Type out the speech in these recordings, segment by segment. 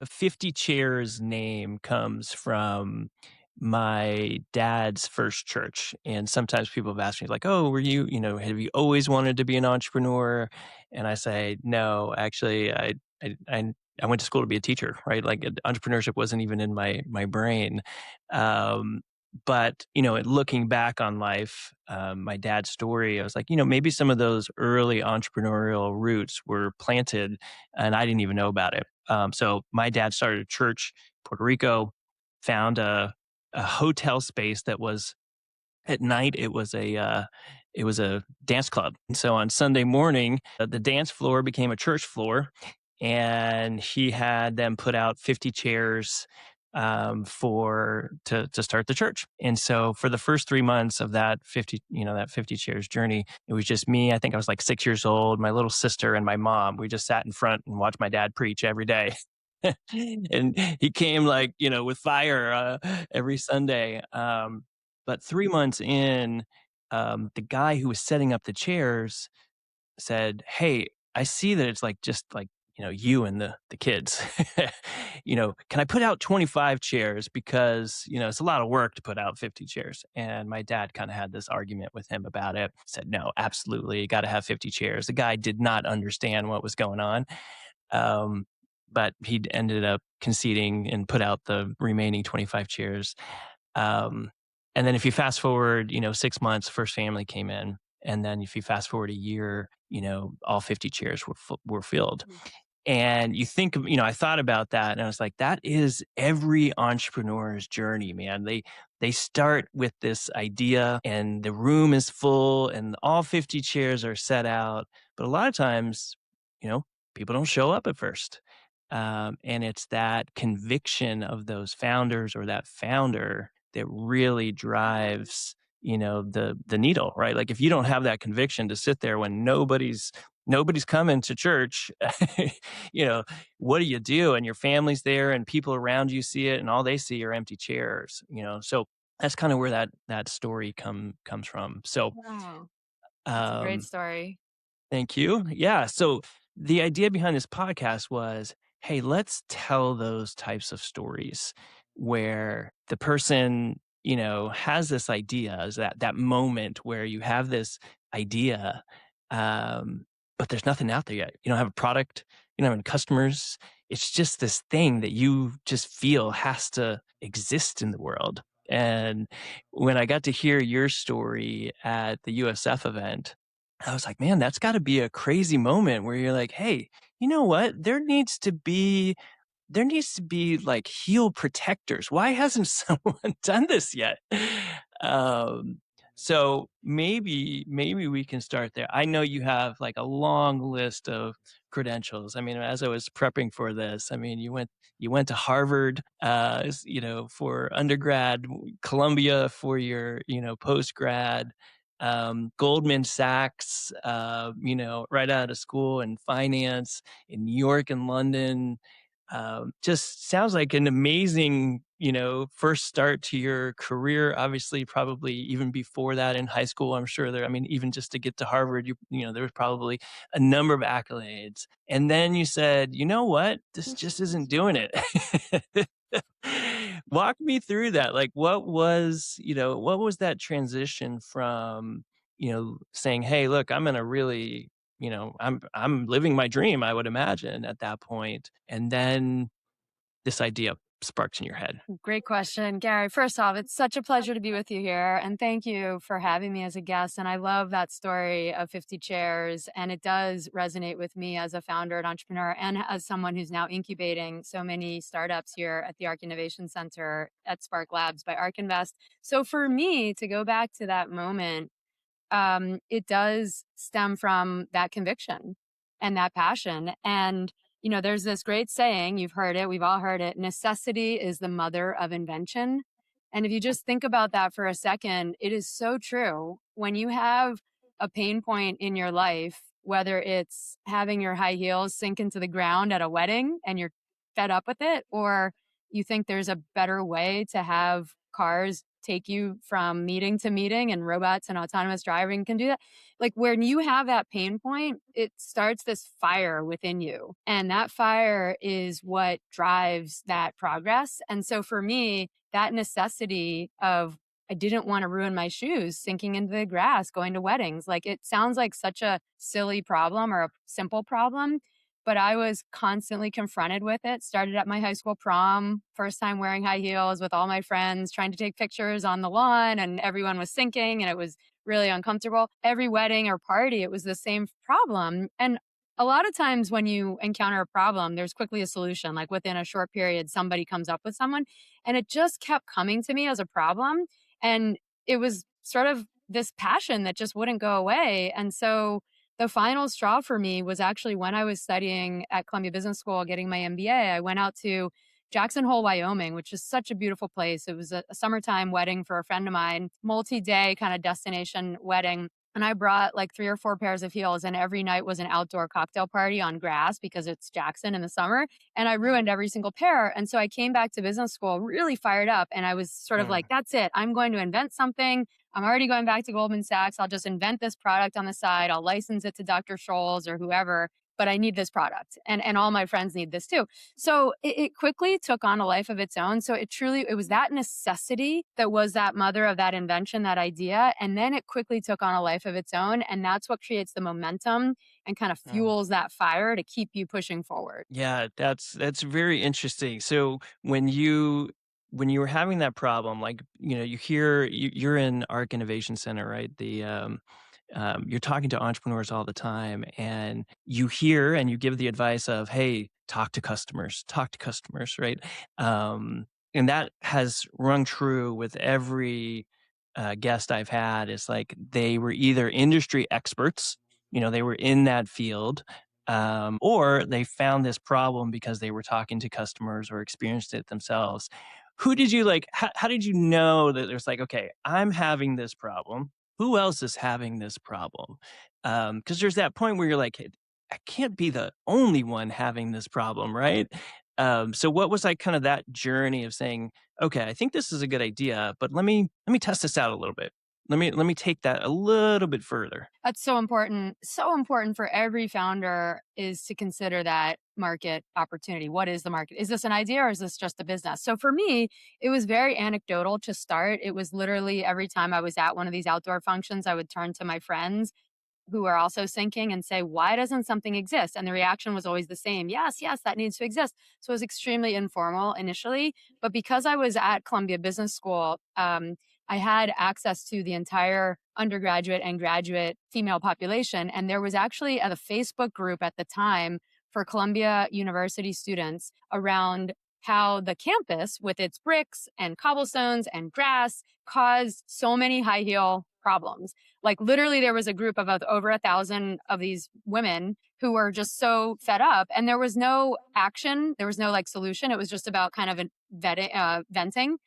50 Chairs name comes from my dad's first church. And sometimes people have asked me, like, oh, have you always wanted to be an entrepreneur? And I say, no, actually, I, I, I went to school to be a teacher, right? Like entrepreneurship wasn't even in my brain. Um, but, looking back on life, my dad's story, I was like, maybe some of those early entrepreneurial roots were planted and I didn't even know about it. So my dad started a church, in Puerto Rico, found a hotel space that was at night. It was a dance club. And so on Sunday morning, the dance floor became a church floor, and he had them put out 50 chairs for to start the church. And so for the first 3 months of that 50 chairs journey, it was just me. I think I was like 6 years old, my little sister and my mom. We just sat in front and watched my dad preach every day. And he came like, with fire every Sunday. But 3 months in, the guy who was setting up the chairs said, "Hey, I see that it's like just like you and the kids. Can I put out 25 chairs because it's a lot of work to put out 50 chairs?" And my dad kind of had this argument with him about it. Said, "No, absolutely, you got to have 50 chairs." The guy did not understand what was going on. Um, but he ended up conceding and put out the remaining 25 chairs. Um, and then if you fast forward, 6 months, first family came in. And then if you fast forward a year, all 50 chairs were filled. And you think of, I thought about that and I was like, that is every entrepreneur's journey, man. They start with this idea and the room is full and all 50 chairs are set out. But a lot of times, people don't show up at first. And it's that conviction of those founders or that founder that really drives, the needle, right? Like if you don't have that conviction to sit there when nobody's coming to church, you know, what do you do? And your family's there and people around you see it and all they see are empty chairs, So that's kind of where that story comes from. So, Wow. That's a great um, story. thank you. Yeah. So the idea behind this podcast was, hey, let's tell those types of stories where the person, has this idea, is that moment where you have this idea, um, but there's nothing out there yet. You don't have a product, you don't have any customers. It's just this thing that you just feel has to exist in the world. And when I got to hear your story at the USF event, I was like, man, that's got to be a crazy moment where you're like, hey, you know what? There needs to be like heel protectors. Why hasn't someone done this yet? Um, so maybe we can start there. I know you have like a long list of credentials. I mean, as I was prepping for this, I mean, you went to Harvard, for undergrad, Columbia for your, post grad, Goldman Sachs, right out of school in finance in New York and London. Just sounds like an amazing, first start to your career. Obviously, probably even before that in high school, I'm sure I mean, even just to get to Harvard, there was probably a number of accolades. And then you said, you know what? This just isn't doing it. Walk me through that. Like, what was that transition from, saying, hey, look, I'm going to really I'm living my dream, I would imagine at that point. And then this idea sparks in your head. Great question, Gary. First off, it's such a pleasure to be with you here. And thank you for having me as a guest. And I love that story of 50 chairs. And it does resonate with me as a founder and entrepreneur and as someone who's now incubating so many startups here at the Arc Innovation Center at Spark Labs by Arc Invest. So for me to go back to that moment, it does stem from that conviction and that passion. And, there's this great saying, you've heard it, we've all heard it, necessity is the mother of invention. And if you just think about that for a second, it is so true. When you have a pain point in your life, whether it's having your high heels sink into the ground at a wedding and you're fed up with it, or you think there's a better way to have cars take you from meeting to meeting, and robots and autonomous driving can do that. Like when you have that pain point, it starts this fire within you. And that fire is what drives that progress. And so for me, that necessity of I didn't want to ruin my shoes sinking into the grass, going to weddings. Like it sounds like such a silly problem or a simple problem, but I was constantly confronted with it. Started at my high school prom, first time wearing high heels with all my friends, trying to take pictures on the lawn, and everyone was sinking, and it was really uncomfortable. Every wedding or party, it was the same problem. And a lot of times when you encounter a problem, there's quickly a solution. Like within a short period, somebody comes up with someone. And it just kept coming to me as a problem. And it was sort of this passion that just wouldn't go away. And so the final straw for me was actually when I was studying at Columbia Business School, getting my MBA. I went out to Jackson Hole, Wyoming, which is such a beautiful place. It was a summertime wedding for a friend of mine, multi day kind of destination wedding. And I brought like 3 or 4 pairs of heels, and every night was an outdoor cocktail party on grass because it's Jackson in the summer. And I ruined every single pair. And so I came back to business school really fired up. And I was sort of like, Mm. that's it. I'm going to invent something. I'm already going back to Goldman Sachs. I'll just invent this product on the side. I'll license it to Dr. Scholl's or whoever, but I need this product. And all my friends need this too. So it quickly took on a life of its own. So it was that necessity that was that mother of that invention, that idea. And then it quickly took on a life of its own. And that's what creates the momentum and kind of Mm. fuels that fire to keep you pushing forward. Yeah, that's very interesting. So when you were having that problem, like, you hear you're in ARC Innovation Center, right? You're talking to entrepreneurs all the time, and you hear and you give the advice of, "Hey, talk to customers," right? And that has rung true with every guest I've had. Is like they were either industry experts, they were in that field, or they found this problem because they were talking to customers or experienced it themselves. Who did you like? How did you know that there's like, okay, I'm having this problem. Who else is having this problem? Because there's that point where you're like, "Hey, I can't be the only one having this problem, right?" So what was like kind of that journey of saying, okay, I think this is a good idea, but let me test this out a little bit. Let me take that a little bit further. That's so important. So important for every founder is to consider that market opportunity. What is the market? Is this an idea or is this just a business? So for me, it was very anecdotal to start. It was literally every time I was at one of these outdoor functions, I would turn to my friends who are also sinking and say, why doesn't something exist? And the reaction was always the same. Yes, yes, that needs to exist. So it was extremely informal initially. But because I was at Columbia Business School, I had access to the entire undergraduate and graduate female population. And there was actually a Facebook group at the time for Columbia University students around how the campus, with its bricks and cobblestones and grass, caused so many high heel problems. Like literally, there was a group of over 1,000 of these women who were just so fed up, and there was no action. There was no like solution. It was just about kind of venting.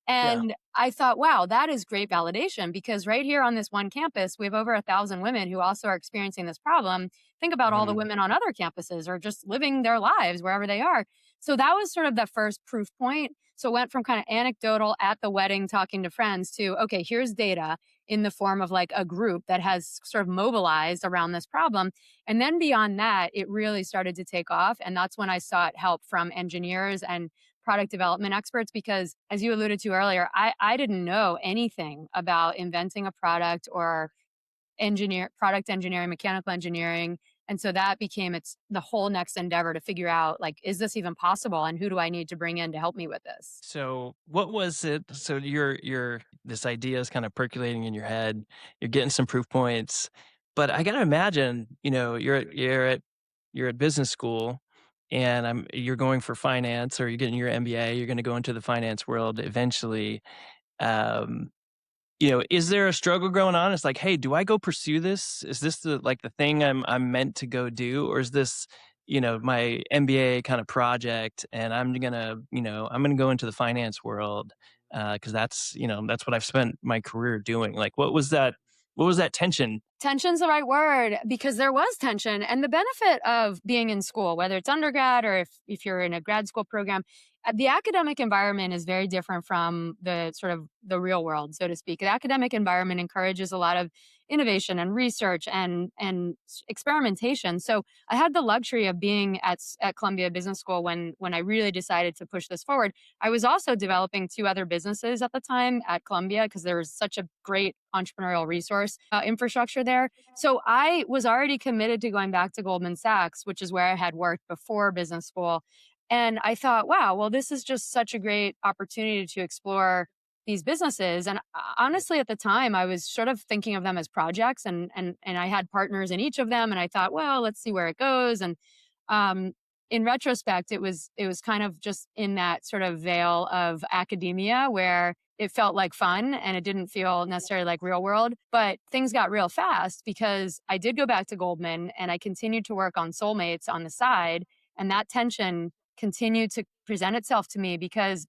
Yeah. And I thought, wow, that is great validation because right here on this one campus, we have over 1,000 women who also are experiencing this problem. Think about all the Mhm. women on other campuses or just living their lives wherever they are. So that was sort of the first proof point. So it went from kind of anecdotal at the wedding talking to friends to, okay, here's data in the form of like a group that has sort of mobilized around this problem. And then beyond that, it really started to take off. And that's when I sought help from engineers and product development experts because, as you alluded to earlier, I didn't know anything about inventing a product or product engineering, mechanical engineering. And so that became the whole next endeavor to figure out like, is this even possible? And who do I need to bring in to help me with this? So what was it? So you're this idea is kind of percolating in your head. You're getting some proof points, but I gotta imagine, you're at business school, and you're going for finance, or you're getting your MBA. You're going to go into the finance world eventually. Um, is there a struggle going on? It's like, "Hey, do I go pursue this? Is this the thing I'm meant to go do? Or is this, my MBA kind of project, and I'm gonna go into the finance world, because that's what I've spent my career doing." Like, what was that tension? Tension's the right word because there was tension. And the benefit of being in school, whether it's undergrad or if you're in a grad school program, the academic environment is very different from the sort of the real world, so to speak. The academic environment encourages a lot of innovation and research and experimentation. So I had the luxury of being at Columbia Business School when I really decided to push this forward. I was also developing two other businesses at the time at Columbia because there was such a great entrepreneurial resource infrastructure there. So I was already committed to going back to Goldman Sachs, which is where I had worked before business school. And I thought, wow, well, this is just such a great opportunity to explore these businesses. And honestly, at the time, I was sort of thinking of them as projects, and I had partners in each of them. And I thought, well, let's see where it goes. And um, in retrospect, it was kind of just in that sort of veil of academia where it felt like fun and it didn't feel necessarily like real world. But things got real fast because I did go back to Goldman and I continued to work on Soulmates on the side. And that tension continued to present itself to me because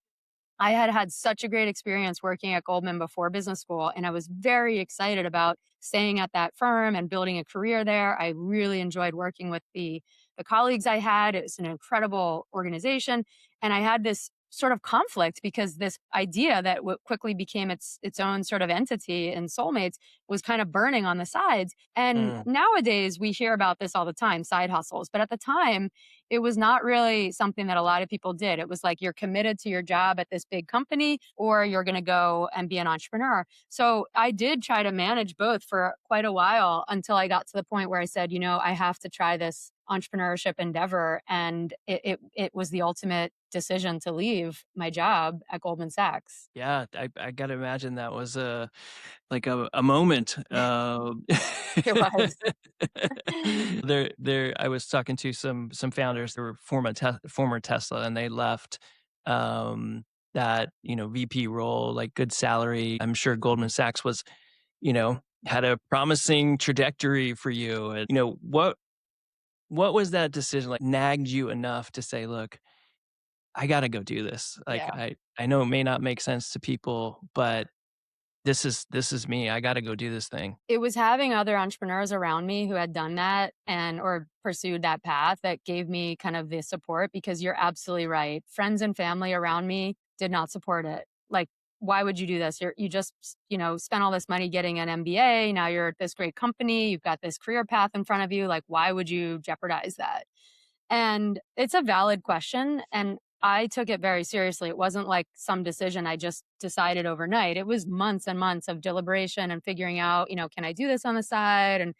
I had had such a great experience working at Goldman before business school, and I was very excited about staying at that firm and building a career there. I really enjoyed working with the colleagues I had. It was an incredible organization, and I had this sort of conflict because this idea that what quickly became its own sort of entity in Soulmates was kind of burning on the sides. And Mm. nowadays we hear about this all the time, side hustles. But at the time, it was not really something that a lot of people did. It was like you're committed to your job at this big company or you're going to go and be an entrepreneur. So I did try to manage both for quite a while until I got to the point where I said, I have to try this entrepreneurship endeavor. And it was the ultimate decision to leave my job at Goldman Sachs. Yeah, I gotta imagine that was a moment. It was. I was talking to some founders that were former Tesla, and they left that VP role, like good salary. I'm sure Goldman Sachs was had a promising trajectory for you. And what was that decision like? Nagged you enough to say, look, I got to go do this. Like Yeah. I know it may not make sense to people, but this is me. I got to go do this thing. It was having other entrepreneurs around me who had done that and or pursued that path that gave me kind of the support because you're absolutely right. Friends and family around me did not support it. Like, why would you do this? You just, spent all this money getting an MBA. Now you're at this great company. You've got this career path in front of you. Like, why would you jeopardize that? And it's a valid question. And I took it very seriously. It wasn't like some decision I just decided overnight. It was months and months of deliberation and figuring out, can I do this on the side? And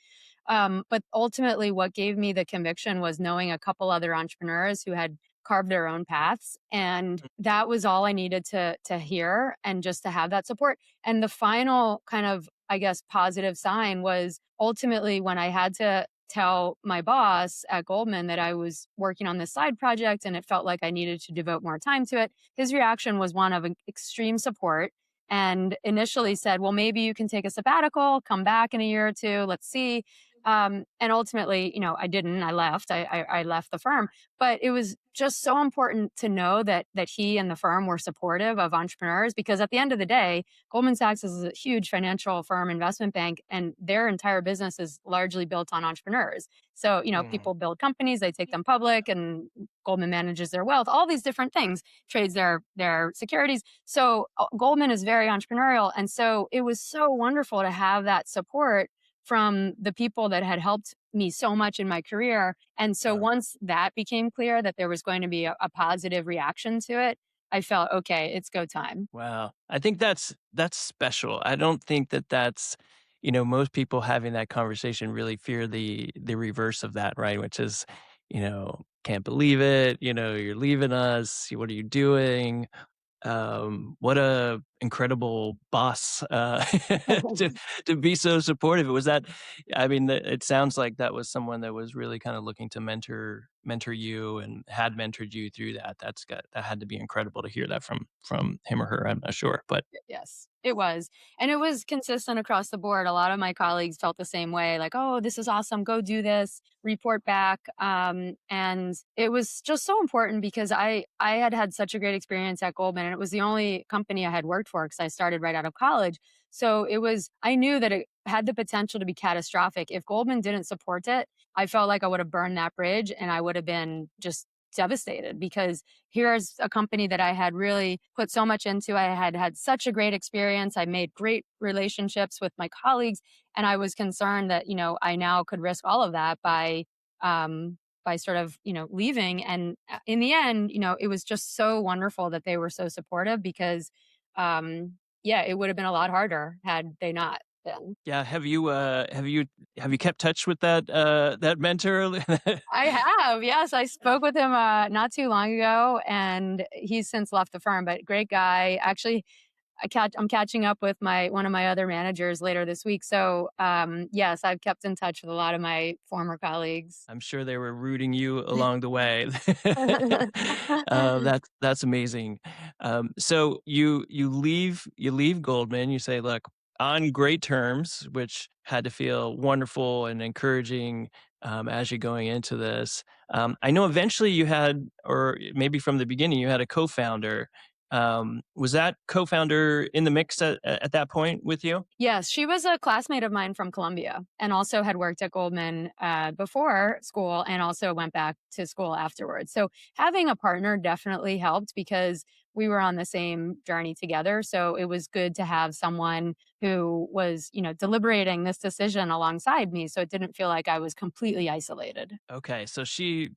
but ultimately, what gave me the conviction was knowing a couple other entrepreneurs who had carved their own paths, and that was all I needed to hear and just to have that support. And the final kind of, I guess, positive sign was ultimately when I had to tell my boss at Goldman that I was working on this side project and it felt like I needed to devote more time to it. His reaction was one of extreme support and initially said, well, maybe you can take a sabbatical, come back in a year or two, let's see. And ultimately, I didn't. I left. I left the firm, but it was just so important to know that he and the firm were supportive of entrepreneurs because at the end of the day, Goldman Sachs is a huge financial firm, investment bank, and their entire business is largely built on entrepreneurs. So, Mm. people build companies, they take them public, and Goldman manages their wealth, all these different things, trades their securities. So, Goldman is very entrepreneurial. And so it was so wonderful to have that support from the people that had helped me so much in my career. And so Wow. once that became clear that there was going to be a positive reaction to it, I felt, okay, it's go time. Wow. I think that's special. I don't think that that's most people having that conversation really fear the reverse of that, right? Which is, can't believe it, you're leaving us. What are you doing? What a incredible boss to to be so supportive. Was that I mean, it sounds like that was someone that was really kind of looking to mentor you and had mentored you through that. That had to be incredible to hear that from him or her. I'm not sure, but Yes, it was. And it was consistent across the board. A lot of my colleagues felt the same way, like, oh, this is awesome. Go do this, report back. And it was just so important because I had had such a great experience at Goldman and it was the only company I had worked for because I started right out of college. So I knew that it had the potential to be catastrophic. If Goldman didn't support it, I felt like I would have burned that bridge and I would have been just devastated because here's a company that I had really put so much into. I had had such a great experience. I made great relationships with my colleagues. And I was concerned that, I now could risk all of that by sort of, leaving. And in the end, it was just so wonderful that they were so supportive because, yeah, it would have been a lot harder had they not been. Yeah, have you kept touch with that mentor? I have, yes. I spoke with him not too long ago, and he's since left the firm. But great guy. Actually, I'm catching up with my one of my other managers later this week. So yes, I've kept in touch with a lot of my former colleagues. I'm sure they were rooting you along the way. That's amazing. So you leave Goldman. You say, "Look, on great terms," which had to feel wonderful and encouraging as you're going into this. I know eventually you had, or maybe from the beginning, you had a co-founder. Was that co-founder in the mix at that point with you? Yes, she was a classmate of mine from Columbia and also had worked at Goldman before school and also went back to school afterwards. So having a partner definitely helped because we were on the same journey together. So it was good to have someone who was, deliberating this decision alongside me. So it didn't feel like I was completely isolated. Okay, so she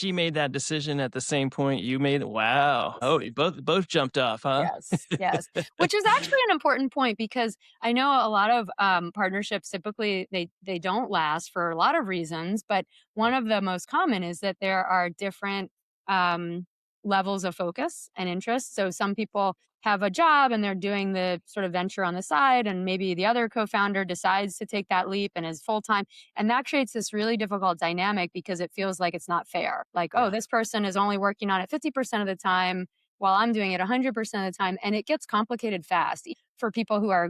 made that decision at the same point you made it? Wow. Oh, you both jumped off, huh? Yes, yes. Which is actually an important point because I know a lot of partnerships typically they don't last for a lot of reasons, but one Yep. of the most common is that there are different um, levels of focus and interest. So some people have a job and they're doing the sort of venture on the side, and maybe the other co-founder decides to take that leap and is full time, and that creates this really difficult dynamic because it feels like it's not fair. Like, oh, Yeah. this person is only working on it 50% of the time while I'm doing it 100% of the time. And it gets complicated fast for people who are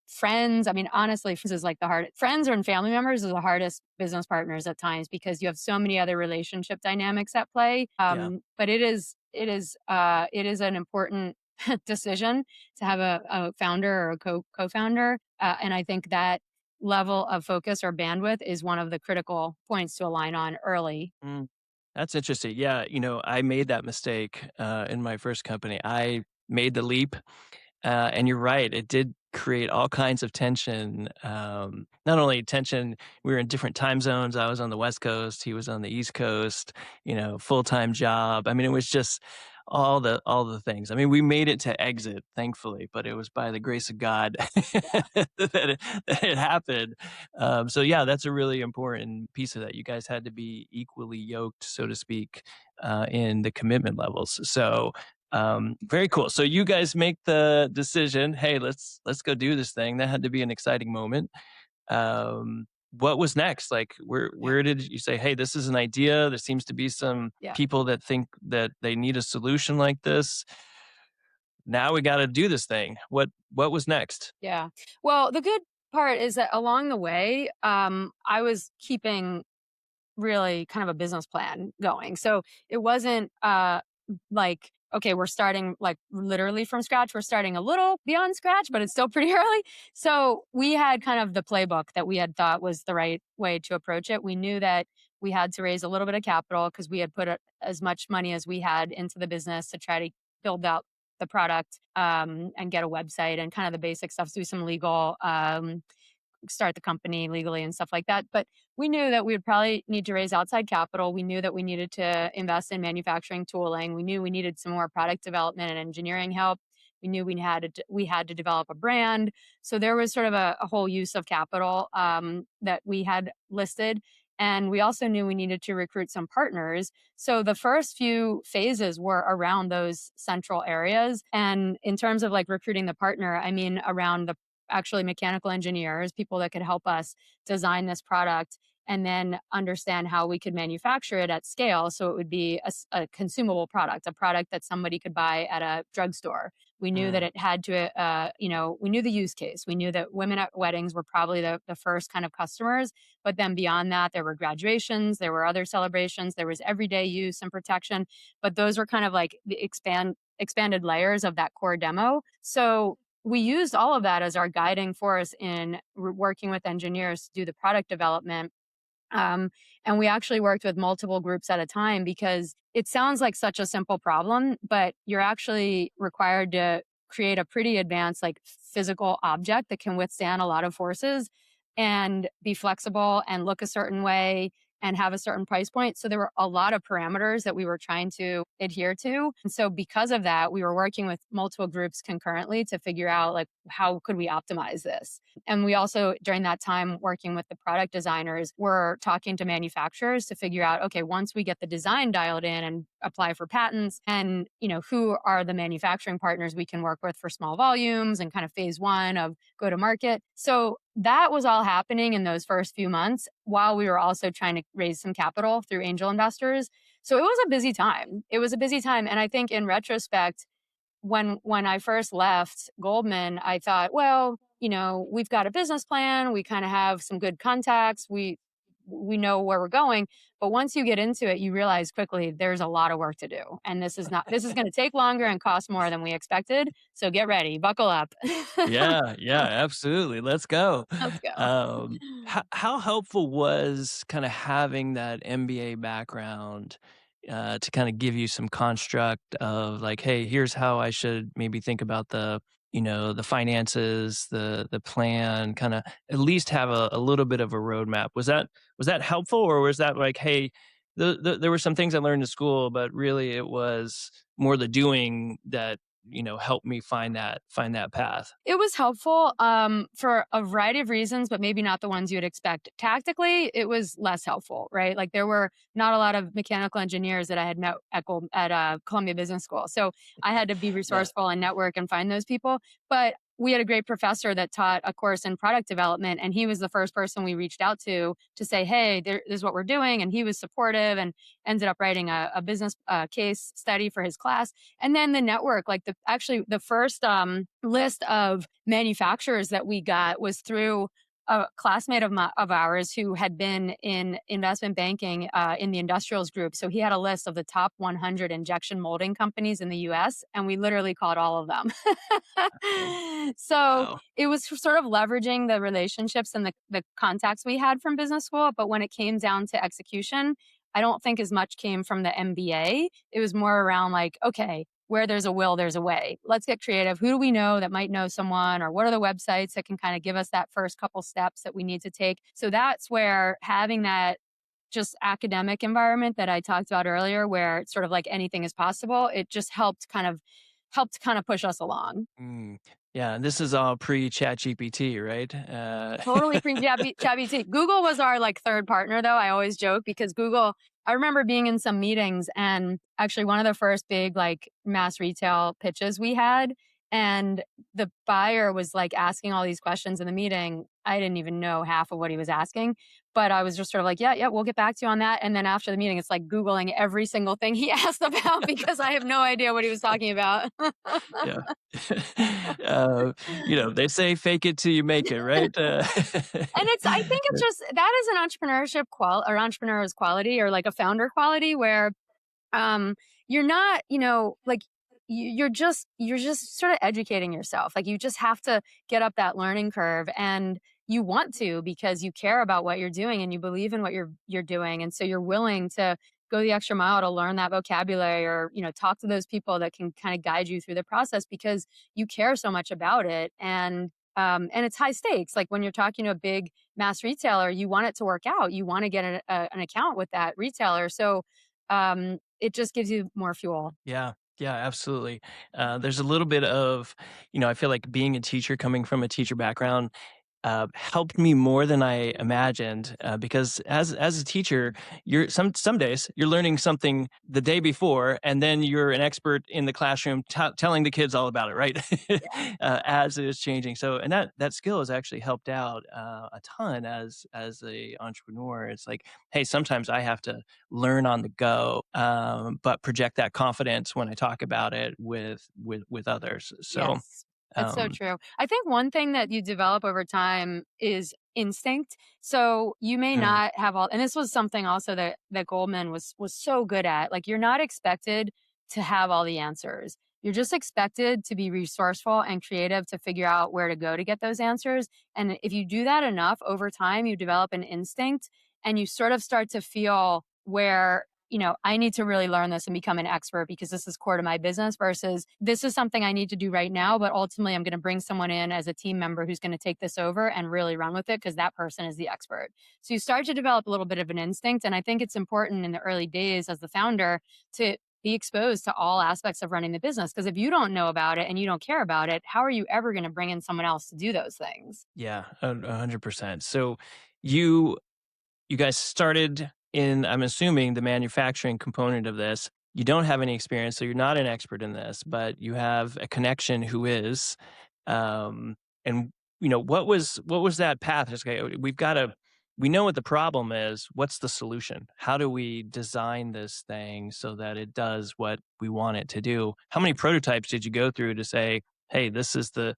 friends. I mean, honestly, friends is like the hardest. Friends and family members are the hardest business partners at times because you have so many other relationship dynamics at play. Yeah. But it is an important decision to have a founder or a co-founder. And I think that level of focus or bandwidth is one of the critical points to align on early. Mm. That's interesting. Yeah, I made that mistake, in my first company. I made the leap, and you're right, it did create all kinds of tension. Not only tension, we were in different time zones. I was on the West Coast, he was on the East Coast, full-time job. I mean, it was just all the things. I mean, we made it to exit, thankfully, but it was by the grace of God that it happened. So yeah, that's a really important piece of that. You guys had to be equally yoked, so to speak, in the commitment levels. So very cool. So you guys make the decision, hey, let's go do this thing. That had to be an exciting moment. What was next? Like Yeah. where did you say, hey, this is an idea? There seems to be some Yeah. people that think that they need a solution like this. Now we got to do this thing. What was next? Yeah. Well, the good part is that along the way, I was keeping really kind of a business plan going. So it wasn't like, okay, we're starting like literally from scratch. We're starting a little beyond scratch, but it's still pretty early. So we had kind of the playbook that we had thought was the right way to approach it. We knew that we had to raise a little bit of capital because we had put as much money as we had into the business to try to build out the product and get a website and kind of the basic stuff, do some legal start the company legally and stuff like that. But we knew that we would probably need to raise outside capital. We knew that we needed to invest in manufacturing tooling. We knew we needed some more product development and engineering help. We knew we had to develop a brand. So there was sort of a whole use of capital that we had listed. And we also knew we needed to recruit some partners. So the first few phases were around those central areas. And in terms of like recruiting the partner, I mean, around the actually mechanical engineers, people that could help us design this product and then understand how we could manufacture it at scale so it would be a consumable product, a product that somebody could buy at a drugstore. We knew that Mm, it had to, we knew the use case. We knew that women at weddings were probably the first kind of customers. But then beyond that, there were graduations, there were other celebrations, there was everyday use and protection. But those were kind of like the expanded layers of that core demo. So we used all of that as our guiding force in working with engineers to do the product development. Um, and we actually worked with multiple groups at a time because it sounds like such a simple problem, but you're actually required to create a pretty advanced, like physical object that can withstand a lot of forces and be flexible and look a certain way and have a certain price point. So there were a lot of parameters that we were trying to adhere to. And so because of that, we were working with multiple groups concurrently to figure out like how could we optimize this. And we also, during that time, working with the product designers, were talking to manufacturers to figure out, okay, once we get the design dialed in and apply for patents, and who are the manufacturing partners we can work with for small volumes and kind of phase one of go to market. So that was all happening in those first few months while we were also trying to raise some capital through angel investors. So it was a busy time. It was a busy time. And I think in retrospect, when I first left Goldman, I thought, well, we've got a business plan. We kind of have some good contacts. We know where we're going. But once you get into it, you realize quickly there's a lot of work to do. And this is going to take longer and cost more than we expected. So get ready, buckle up. Yeah, yeah, absolutely. Let's go. Let's go. How helpful was kind of having that MBA background to kind of give you some construct of like, hey, here's how I should maybe think about the finances, the plan, kind of at least have a little bit of a roadmap. Was that helpful, or was that like, hey, there were some things I learned in school, but really it was more the doing that helped me find that path. It was helpful for a variety of reasons, but maybe not the ones you'd expect. Tactically, it was less helpful, right? Like there were not a lot of mechanical engineers that I had met at Columbia Business School. So I had to be Yeah. resourceful and network and find those people. But we had a great professor that taught a course in product development, and he was the first person we reached out to say, hey, this is what we're doing. And he was supportive and ended up writing a business case study for his class. And then the network, like the first list of manufacturers that we got was through a classmate of ours who had been in investment banking in the industrials group. So he had a list of the top 100 injection molding companies in the US, and we literally called all of them. Oh, So wow. it was sort of leveraging the relationships and the contacts we had from business school. But when it came down to execution, I don't think as much came from the MBA. It was more around like, okay, where there's a will, there's a way. Let's get creative. Who do we know that might know someone, or what are the websites that can kind of give us that first couple steps that we need to take? So that's where having that just academic environment that I talked about earlier, where it's sort of like anything is possible, it just helped kind of push us along. Mm. Yeah, and this is all pre-Chat GPT, right? Totally pre ChatGPT. Google was our like third partner though. I always joke because Google, I remember being in some meetings, and actually one of the first big like mass retail pitches we had, and the buyer was like asking all these questions in the meeting. I didn't even know half of what he was asking, but I was just sort of like, yeah, yeah, we'll get back to you on that. And then after the meeting, it's like Googling every single thing he asked about because I have no idea what he was talking about. Yeah. They say fake it till you make it, right? And I think it's just that is an entrepreneur's quality, or like a founder quality where um you're not, like you're just sort of educating yourself. Like you just have to get up that learning curve, and you want to because you care about what you're doing and you believe in what you're doing, and so you're willing to go the extra mile to learn that vocabulary, or talk to those people that can kind of guide you through the process because you care so much about it. And it's high stakes. Like when you're talking to a big mass retailer, you want it to work out. You want to get an account with that retailer. So it just gives you more fuel. Yeah, yeah, absolutely. There's a little bit of, I feel like being a teacher, coming from a teacher background, helped me more than I imagined. Because as a teacher, you're some days you're learning something the day before, and then you're an expert in the classroom telling the kids all about it, right? Yeah. As it is changing. So, and that skill has actually helped out a ton as a entrepreneur. It's like, hey, sometimes I have to learn on the go, but project that confidence when I talk about it with others. So. Yes. It's so Um, true. I think one thing that you develop over time is instinct. So you may mm, not have all, and this was something also that Goldman was so good at. Like you're not expected to have all the answers. You're just expected to be resourceful and creative to figure out where to go to get those answers. And if you do that enough over time, you develop an instinct and you sort of start to feel where, I need to really learn this and become an expert because this is core to my business versus this is something I need to do right now. But ultimately, I'm going to bring someone in as a team member who's going to take this over and really run with it because that person is the expert. So you start to develop a little bit of an instinct. And I think it's important in the early days as the founder to be exposed to all aspects of running the business. Because if you don't know about it and you don't care about it, how are you ever going to bring in someone else to do those things? Yeah, 100%. So you you guys started in, I'm assuming, the manufacturing component of this. You don't have any experience, so you're not an expert in this, but you have a connection who is. And what was that path? Just, okay, we know what the problem is. What's the solution? How do we design this thing so that it does what we want it to do? How many prototypes did you go through to say, hey, this is the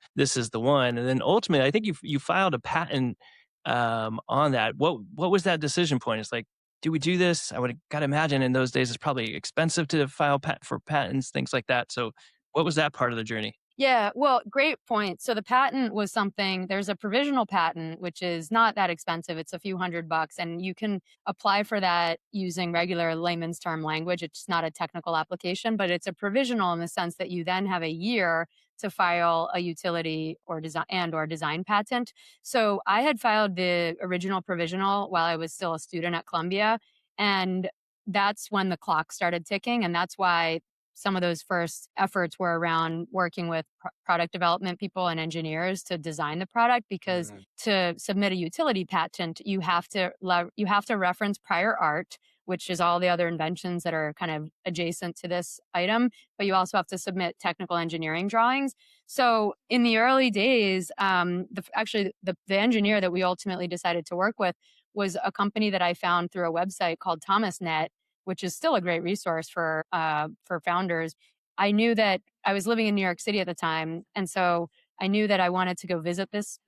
one? And then ultimately, I think you filed a patent on that. What was that decision point? It's like, do we do this? I would gotta imagine in those days it's probably expensive to file for patents, things like that. So what was that part of the journey? Yeah, well, great point. So the patent was something, there's a provisional patent, which is not that expensive. It's a few $100, and you can apply for that using regular layman's term language. It's not a technical application, but it's a provisional in the sense that you then have a year to file a utility or design patent. So I had filed the original provisional while I was still a student at Columbia. And that's when the clock started ticking. And that's why some of those first efforts were around working with product development people and engineers to design the product because to submit a utility patent you have to reference prior art, which is all the other inventions that are kind of adjacent to this item, but you also have to submit technical engineering drawings. So in the early days, the engineer that we ultimately decided to work with was a company that I found through a website called ThomasNet, which is still a great resource for founders. I knew that I was living in New York City at the time, and so I knew that I wanted to go visit this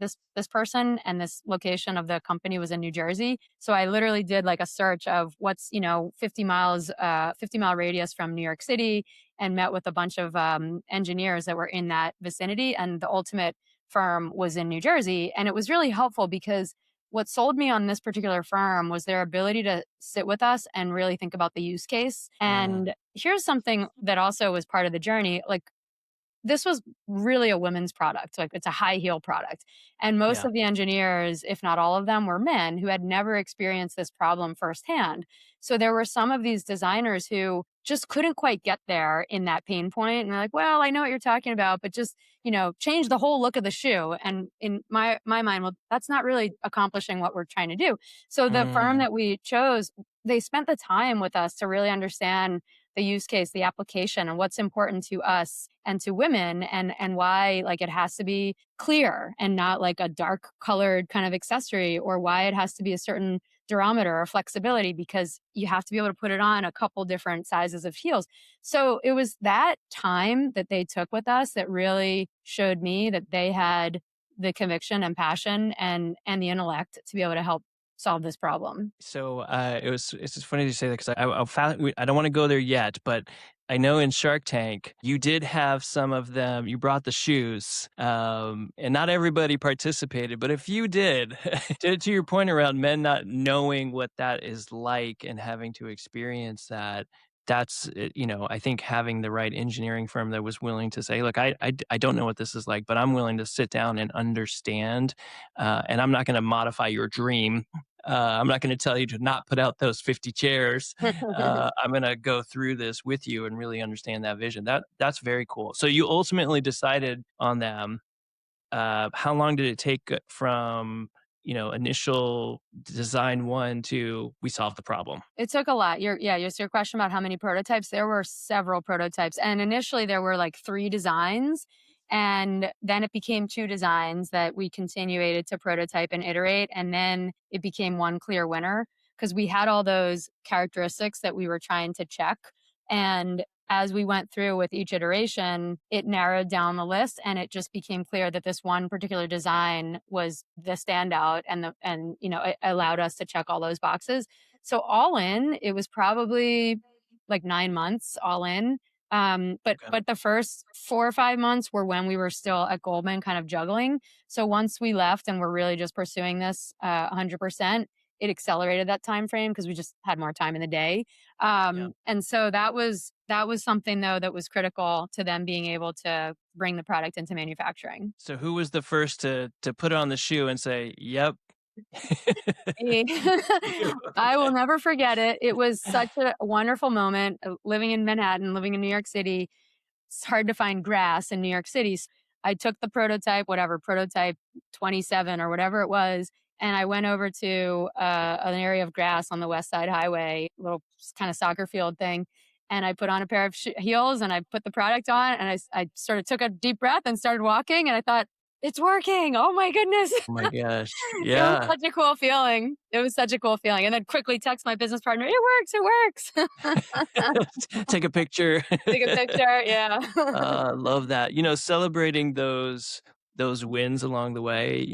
person, and this location of the company was in New Jersey. So I literally did like a search of what's 50 mile radius from New York City, and met with a bunch of engineers that were in that vicinity. And the ultimate firm was in New Jersey, and it was really helpful because what sold me on this particular firm was their ability to sit with us and really think about the use case. And here's something that also was part of the journey. Like, this was really a women's product. Like, it's a high heel product. And most Yeah. of the engineers, if not all of them, were men who had never experienced this problem firsthand. So there were some of these designers who just couldn't quite get there in that pain point. And they're like, well, I know what you're talking about, but just, change the whole look of the shoe. And in my mind, well, that's not really accomplishing what we're trying to do. So the firm Mm. that we chose, they spent the time with us to really understand the use case, the application, and what's important to us and to women, and why like it has to be clear and not like a dark colored kind of accessory, or why it has to be a certain durometer or flexibility because you have to be able to put it on a couple different sizes of heels. So it was that time that they took with us that really showed me that they had the conviction and passion and the intellect to be able to help solve this problem. So it's just funny to say that because I don't want to go there yet, but I know in Shark Tank you did have some of them. You brought the shoes, and not everybody participated, but if you did, to your point around men not knowing what that is like and having to experience that. I think having the right engineering firm that was willing to say, look, I don't know what this is like, but I'm willing to sit down and understand, and I'm not going to modify your dream. I'm not going to tell you to not put out those 50 chairs. I'm going to go through this with you and really understand that vision. That's very cool. So you ultimately decided on them. How long did it take from initial design one to we solved the problem? It took a lot. Your question about how many prototypes, there were several prototypes. And initially there were like 3 designs. And then it became 2 designs that we continuated to prototype and iterate. And then it became one clear winner because we had all those characteristics that we were trying to check. And as we went through with each iteration, it narrowed down the list, and it just became clear that this one particular design was the standout, and it allowed us to check all those boxes. So all in, it was probably like 9 months all in. Okay. But the first 4 or 5 months were when we were still at Goldman, kind of juggling. So once we left and we're really just pursuing this 100%, it accelerated that time frame because we just had more time in the day. Yeah. And so that was something though that was critical to them being able to bring the product into manufacturing. So who was the first to put on the shoe and say, "Yep." Eh, You, I will okay. never forget it. It was such a wonderful moment, living in Manhattan, living in New York City. It's hard to find grass in New York City. I took the prototype, whatever, prototype 27 or whatever it was, and I went over to an area of grass on the West Side Highway, little kind of soccer field thing. And I put on a pair of heels and I put the product on and I sort of took a deep breath and started walking. And I thought, it's working. Oh my goodness. Oh my gosh. It was Yeah. such a cool feeling. It was such a cool feeling. And then quickly text my business partner, it works, it works. Take a picture. Take a picture. Yeah. Love that. Celebrating those wins along the way,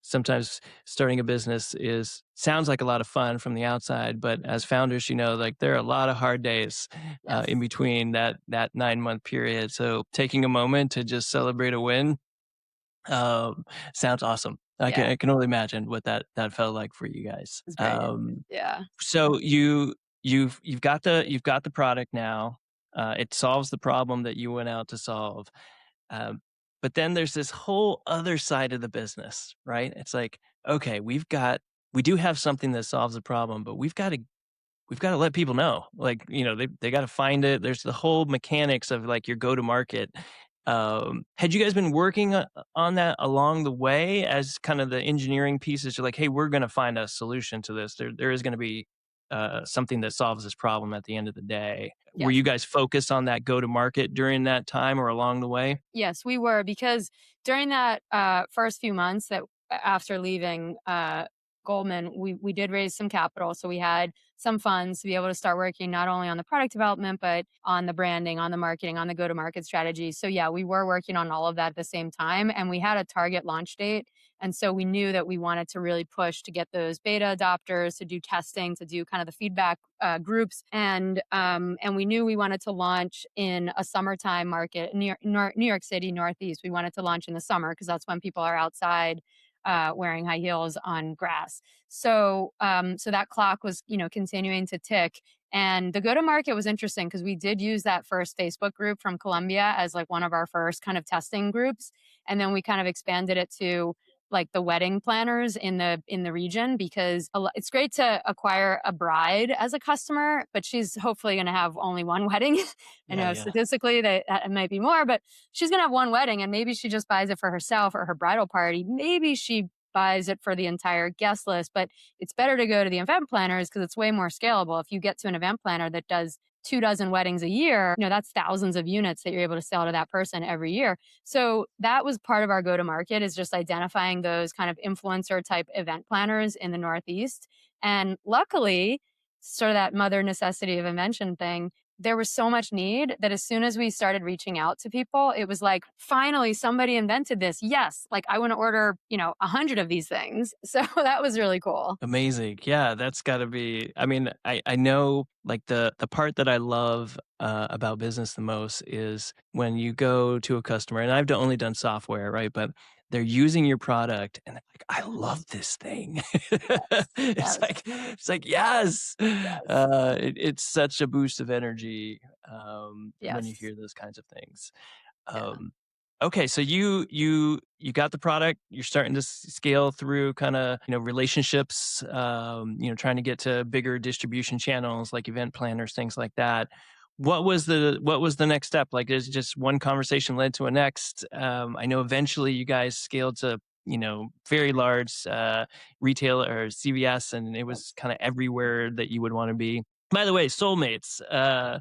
sometimes starting a business is sounds like a lot of fun from the outside, but as founders, like there are a lot of hard days in Yes. between that 9-month period. So taking a moment to just celebrate a win sounds awesome. I Yeah. can It I can only imagine what that felt like for you guys. was great. Yeah. So you've got the product now. It solves the problem that you went out to solve. Um, but then there's this whole other side of the business, right? It's like, okay, we do have something that solves the problem, but we've got to let people know. Like, they got to find it. There's the whole mechanics of like your go to market. Had you guys been working on that along the way as kind of the engineering pieces? You're like, hey, we're going to find a solution to this. There is going to be something that solves this problem at the end of the day. Were Yes. you guys focused on that go to market during that time or along the way? Yes, we were because during that first few months that after leaving Goldman, we did raise some capital, so we had some funds to be able to start working not only on the product development but on the branding, on the marketing, on the go to market strategy. So yeah, we were working on all of that at the same time, and we had a target launch date. And so we knew that we wanted to really push to get those beta adopters to do testing, to do kind of the feedback groups, and we knew we wanted to launch in a summertime market, New York City, Northeast. We wanted to launch in the summer because that's when people are outside wearing high heels on grass. So that clock was, continuing to tick. And the go to market was interesting because we did use that first Facebook group from Colombia as like one of our first kind of testing groups, and then we kind of expanded it to like the wedding planners in the region because it's great to acquire a bride as a customer, but she's hopefully going to have only one wedding. I Yeah, know yeah. statistically that it might be more, but she's going to have one wedding and maybe she just buys it for herself or her bridal party. Maybe she buys it for the entire guest list, but it's better to go to the event planners because it's way more scalable. If you get to an event planner that does 2 dozen weddings a year, that's thousands of units that you're able to sell to that person every year. So that was part of our go to market is just identifying those kind of influencer type event planners in the Northeast. And luckily, sort of that mother necessity of invention thing, there was so much need that as soon as we started reaching out to people, it was like, finally, somebody invented this. Yes, like I want to order, 100 of these things. So that was really cool. Amazing. Yeah, that's gotta be I mean, I know, like, the part that I love, about business the most is when you go to a customer, and I've only done software, right? But they're using your product, and they're like, "I love this thing." Yes. Yes. It's like, yes! Yes. It's such a boost of energy, when you Yes. hear those kinds of things. Yeah. Um, okay, so you got the product. You're starting to scale through kind of relationships. Trying to get to bigger distribution channels like event planners, things like that. What was the next step? Like, is just one conversation led to a next? I know eventually you guys scaled to very large retail or CVS, and it was kind of everywhere that you would want to be. By the way, soulmates. Uh,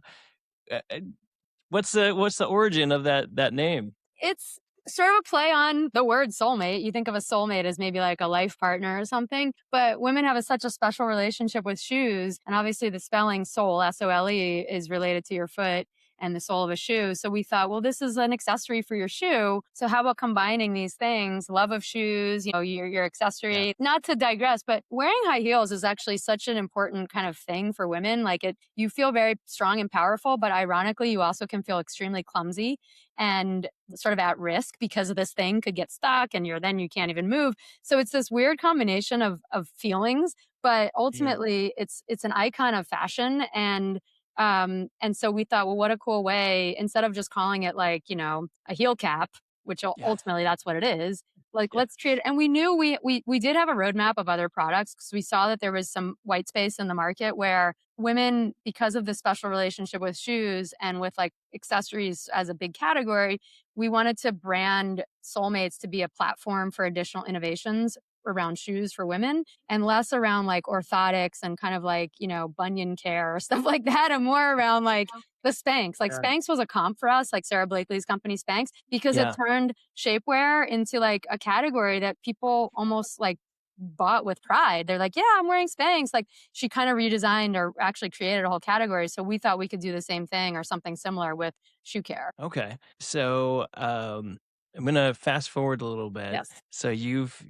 what's the origin of that name? It's sort of a play on the word soulmate. You think of a soulmate as maybe like a life partner or something, but women have such a special relationship with shoes. And obviously, the spelling sole, SOLE, is related to your foot. and the sole of a shoe. So we thought, well, this is an accessory for your shoe. So how about combining these things, love of shoes, your Yeah. accessory, not to digress, but wearing high heels is actually such an important kind of thing for women. Like you feel very strong and powerful, but ironically, you also can feel extremely clumsy and sort of at risk because of this thing could get stuck and then you can't even move. So it's this weird combination of feelings, but Yeah. ultimately it's an icon of fashion. And so we thought, well, what a cool way, instead of just calling it like, a heel cap, which Yeah. ultimately that's what it is. Like, Yeah. let's treat it. And we knew we did have a roadmap of other products because we saw that there was some white space in the market where women, because of the special relationship with shoes and with like accessories as a big category, we wanted to brand Soulmates to be a platform for additional innovations around shoes for women and less around like orthotics and kind of like, bunion care or stuff like that, and more around like the Spanx. Like Yeah. Spanx was a comp for us, like Sarah Blakely's company Spanx, because it Yeah. turned shapewear into like a category that people almost like bought with pride. They're like, yeah, I'm wearing Spanx. Like she kind of redesigned or actually created a whole category. So we thought we could do the same thing or something similar with shoe care. Okay. So, I'm gonna fast forward a little bit. Yes. So you've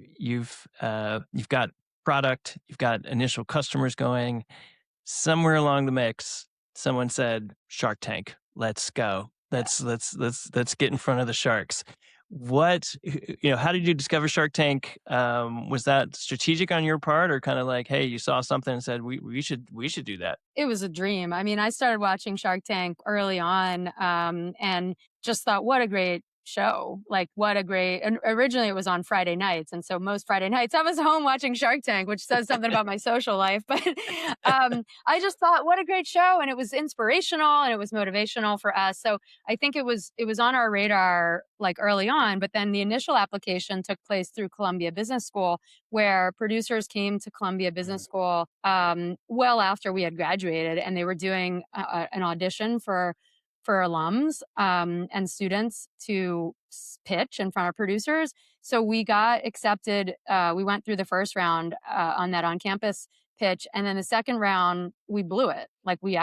got product, you've got initial customers going. Somewhere along the mix, someone said, "Shark Tank, let's go. Yeah. Let's get in front of the sharks." What how did you discover Shark Tank? Was that strategic on your part, or kind of like, hey, you saw something and said, we should do that? It was a dream. I mean, I started watching Shark Tank early on, and just thought, what a great show. Like, what a great, and originally it was on Friday nights. And so most Friday nights I was home watching Shark Tank, which says something about my social life. But I just thought, what a great show. And it was inspirational and it was motivational for us. So I think it was on our radar like early on, but then the initial application took place through Columbia Business School, where producers came to Columbia Business Mhm. School well after we had graduated, and they were doing an audition for alums and students to pitch in front of producers. So we got accepted. We went through the first round on that on campus pitch, and then the second round we blew it. Like we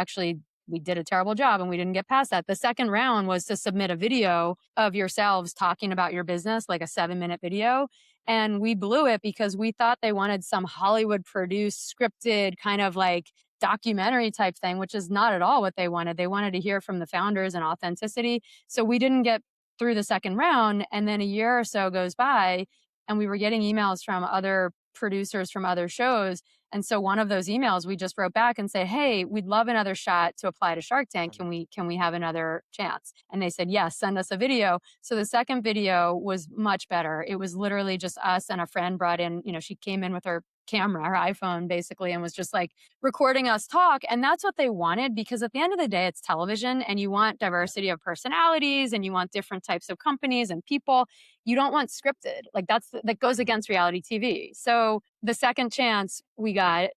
did a terrible job and we didn't get past that. The second round was to submit a video of yourselves talking about your business, like a 7-minute video. And we blew it because we thought they wanted some Hollywood produced, scripted kind of like documentary type thing, which is not at all what they wanted. They wanted to hear from the founders and authenticity. So we didn't get through the second round. And then a year or so goes by, and we were getting emails from other producers from other shows. And so one of those emails, we just wrote back and said, "Hey, we'd love another shot to apply to Shark Tank. Can we have another chance?" And they said, "Yes, send us a video." So the second video was much better. It was literally just us, and a friend brought in, she came in with her camera, her iPhone basically, and was just like recording us talk. And that's what they wanted, because at the end of the day, it's television and you want diversity of personalities and you want different types of companies and people. You don't want scripted. Like that goes against reality TV. So the second chance we got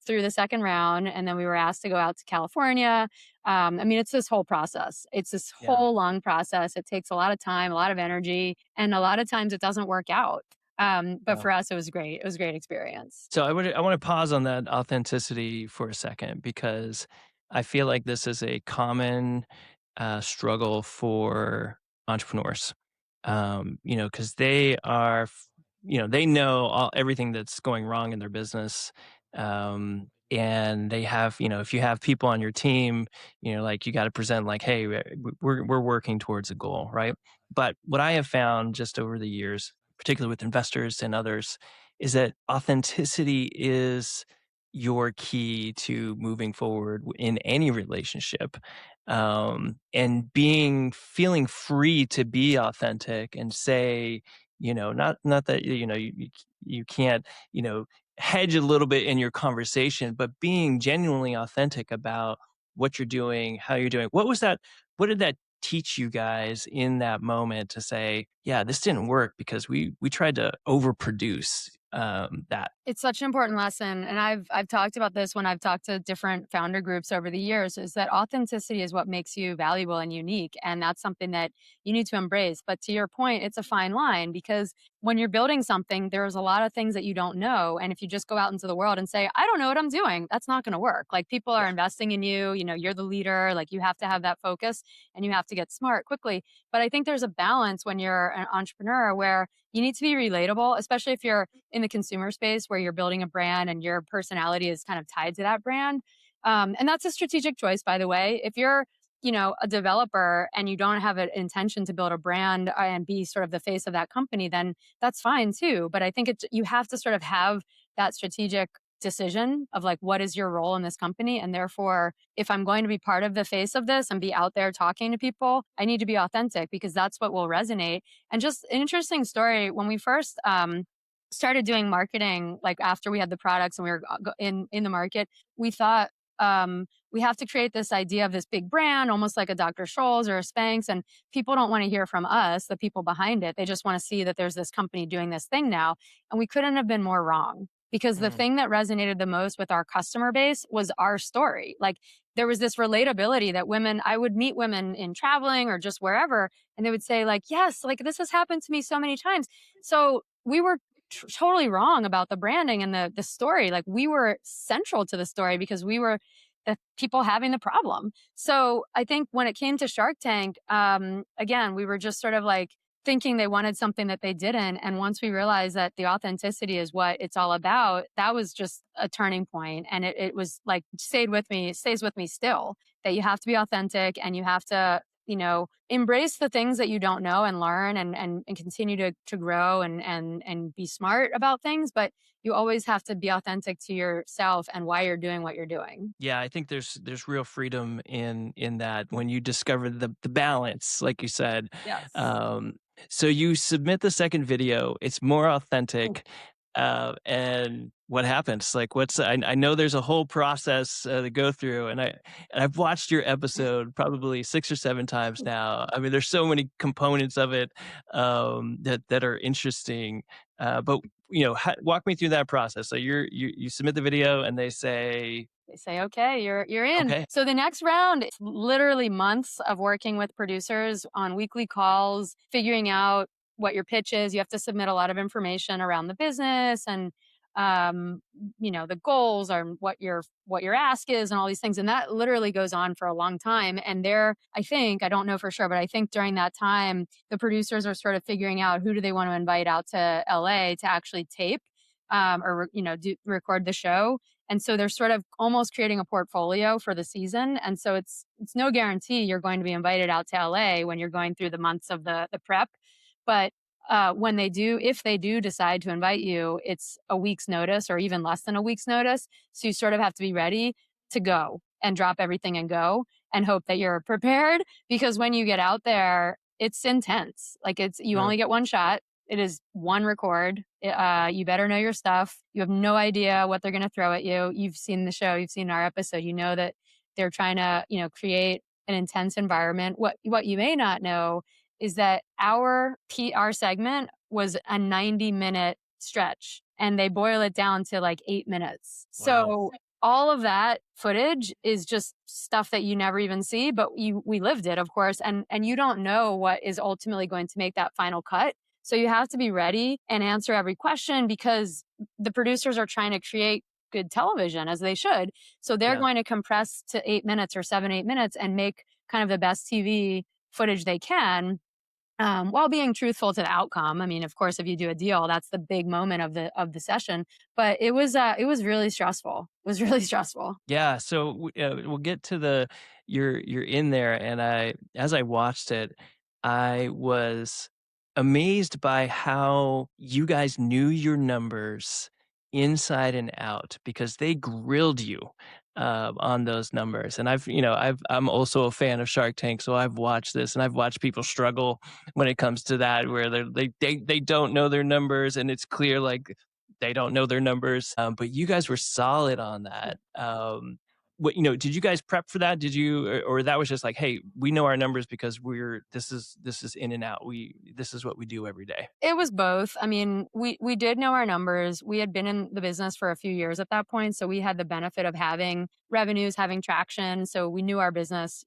through the second round, and then we were asked to go out to California. I mean, it's this whole process. It's this Yeah. whole long process. It takes a lot of time, a lot of energy, and a lot of times it doesn't work out. But Yeah. for us, it was great. It was a great experience. So I want to pause on that authenticity for a second, because I feel like this is a common struggle for entrepreneurs. Because they are, they know everything that's going wrong in their business, and they have, if you have people on your team, like you got to present like, hey, we're working towards a goal, right? But what I have found just over the years, particularly with investors and others, is that authenticity is your key to moving forward in any relationship, and feeling free to be authentic and say, not that you can't, hedge a little bit in your conversation, but being genuinely authentic about what you're doing, how you're doing. What did that teach you guys in that moment to say, yeah, this didn't work because we tried to overproduce? that. It's such an important lesson, and I've talked about this when I've talked to different founder groups over the years, is that authenticity is what makes you valuable and unique, and that's something that you need to embrace. But to your point, it's a fine line because when you're building something, there's a lot of things that you don't know, and if you just go out into the world and say, "I don't know what I'm doing," that's not gonna work. Like, people are Yeah. investing in you, you're the leader, like, you have to have that focus, and you have to get smart quickly. But I think there's a balance when you're an entrepreneur where you need to be relatable, especially if you're in the consumer space where you're building a brand and your personality is kind of tied to that brand. And that's a strategic choice, by the way. If you're, a developer and you don't have an intention to build a brand and be sort of the face of that company, then that's fine too. But I think you have to sort of have that strategic decision of like, what is your role in this company? And therefore, if I'm going to be part of the face of this and be out there talking to people, I need to be authentic because that's what will resonate. And just an interesting story when we first started doing marketing, like after we had the products and we were in the market, we thought we have to create this idea of this big brand, almost like a Dr. Scholl's or a Spanx, and people don't want to hear from us, the people behind it. They just want to see that there's this company doing this thing now, and we couldn't have been more wrong. Because the Mm. thing that resonated the most with our customer base was our story. Like there was this relatability that I would meet women in traveling or just wherever, and they would say, like, yes, like this has happened to me so many times. So we were totally wrong about the branding and the story. Like we were central to the story because we were the people having the problem. So I think when it came to Shark Tank, again, we were just sort of like thinking they wanted something that they didn't. And once we realized that the authenticity is what it's all about, that was just a turning point. And it was like stays with me still, that you have to be authentic and you have to, embrace the things that you don't know and learn and continue to grow and be smart about things. But you always have to be authentic to yourself and why you're doing what you're doing. Yeah, I think there's real freedom in that when you discover the balance, like you said. Yes. Um, so you submit the second video, it's more authentic, and what happens? Like, I know there's a whole process to go through, and I've watched your episode probably 6 or 7 times now. I mean, there's so many components of it that are interesting. But walk me through that process. So you submit the video, and they say, They say, "Okay, you're in." okay. So the next round, it's literally months of working with producers on weekly calls, figuring out what your pitch is. You have to submit a lot of information around the business and um, the goals are what your ask is and all these things. And that literally goes on for a long time. And I think, I don't know for sure, but I think during that time, the producers are sort of figuring out who do they want to invite out to LA to actually tape or record the show, and so they're sort of almost creating a portfolio for the season. And so it's no guarantee you're going to be invited out to LA when you're going through the months of the prep. But when if they do decide to invite you, it's a week's notice or even less than a week's notice. So you sort of have to be ready to go and drop everything and go and hope that you're prepared because when you get out there, it's intense. Like you Right. only get one shot. It is one record. You better know your stuff. You have no idea what they're going to throw at you. You've seen the show. You've seen our episode. You know that they're trying to, create an intense environment. What you may not know is that our PR segment was a 90-minute stretch, and they boil it down to like 8 minutes. Wow. So all of that footage is just stuff that you never even see, but we lived it, of course, and you don't know what is ultimately going to make that final cut. So you have to be ready and answer every question because the producers are trying to create good television as they should. So they're Yeah. going to compress to 8 minutes or 7, 8 minutes and make kind of the best TV footage they can while being truthful to the outcome. I mean, of course, if you do a deal, that's the big moment of the session. But it was really stressful. It was really stressful. Yeah, so we'll get to you're in there, and as I watched it, I was amazed by how you guys knew your numbers inside and out because they grilled you on those numbers. And I'm also a fan of Shark Tank, so I've watched this and I've watched people struggle when it comes to that, where they don't know their numbers, and it's clear like they don't know their numbers. But you guys were solid on that. what, did you guys prep for that? Did you, or that was just like, hey, we know our numbers because this is in and out. This is what we do every day. It was both. I mean, we did know our numbers. We had been in the business for a few years at that point, so we had the benefit of having revenues, having traction. So we knew our business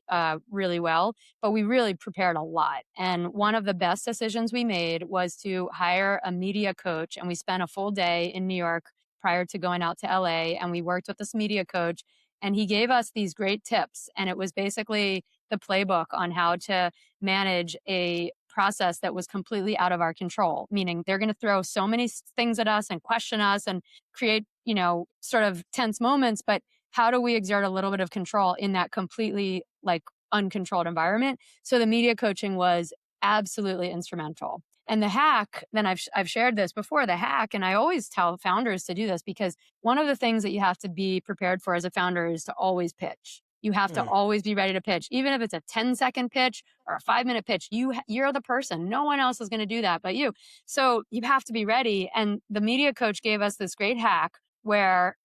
really well, but we really prepared a lot. And one of the best decisions we made was to hire a media coach, and we spent a full day in New York prior to going out to LA, and we worked with this media coach, and he gave us these great tips, and it was basically the playbook on how to manage a process that was completely out of our control, meaning they're going to throw so many things at us and question us and create, sort of tense moments. But how do we exert a little bit of control in that completely like uncontrolled environment? So the media coaching was absolutely instrumental. And the hack, then I've shared this before, the hack, and I always tell founders to do this because one of the things that you have to be prepared for as a founder is to always pitch. You have to Mm, always be ready to pitch, even if it's a 10-second pitch or a 5-minute pitch. You're the person. No one else is going to do that but you. So you have to be ready. And the media coach gave us this great hack where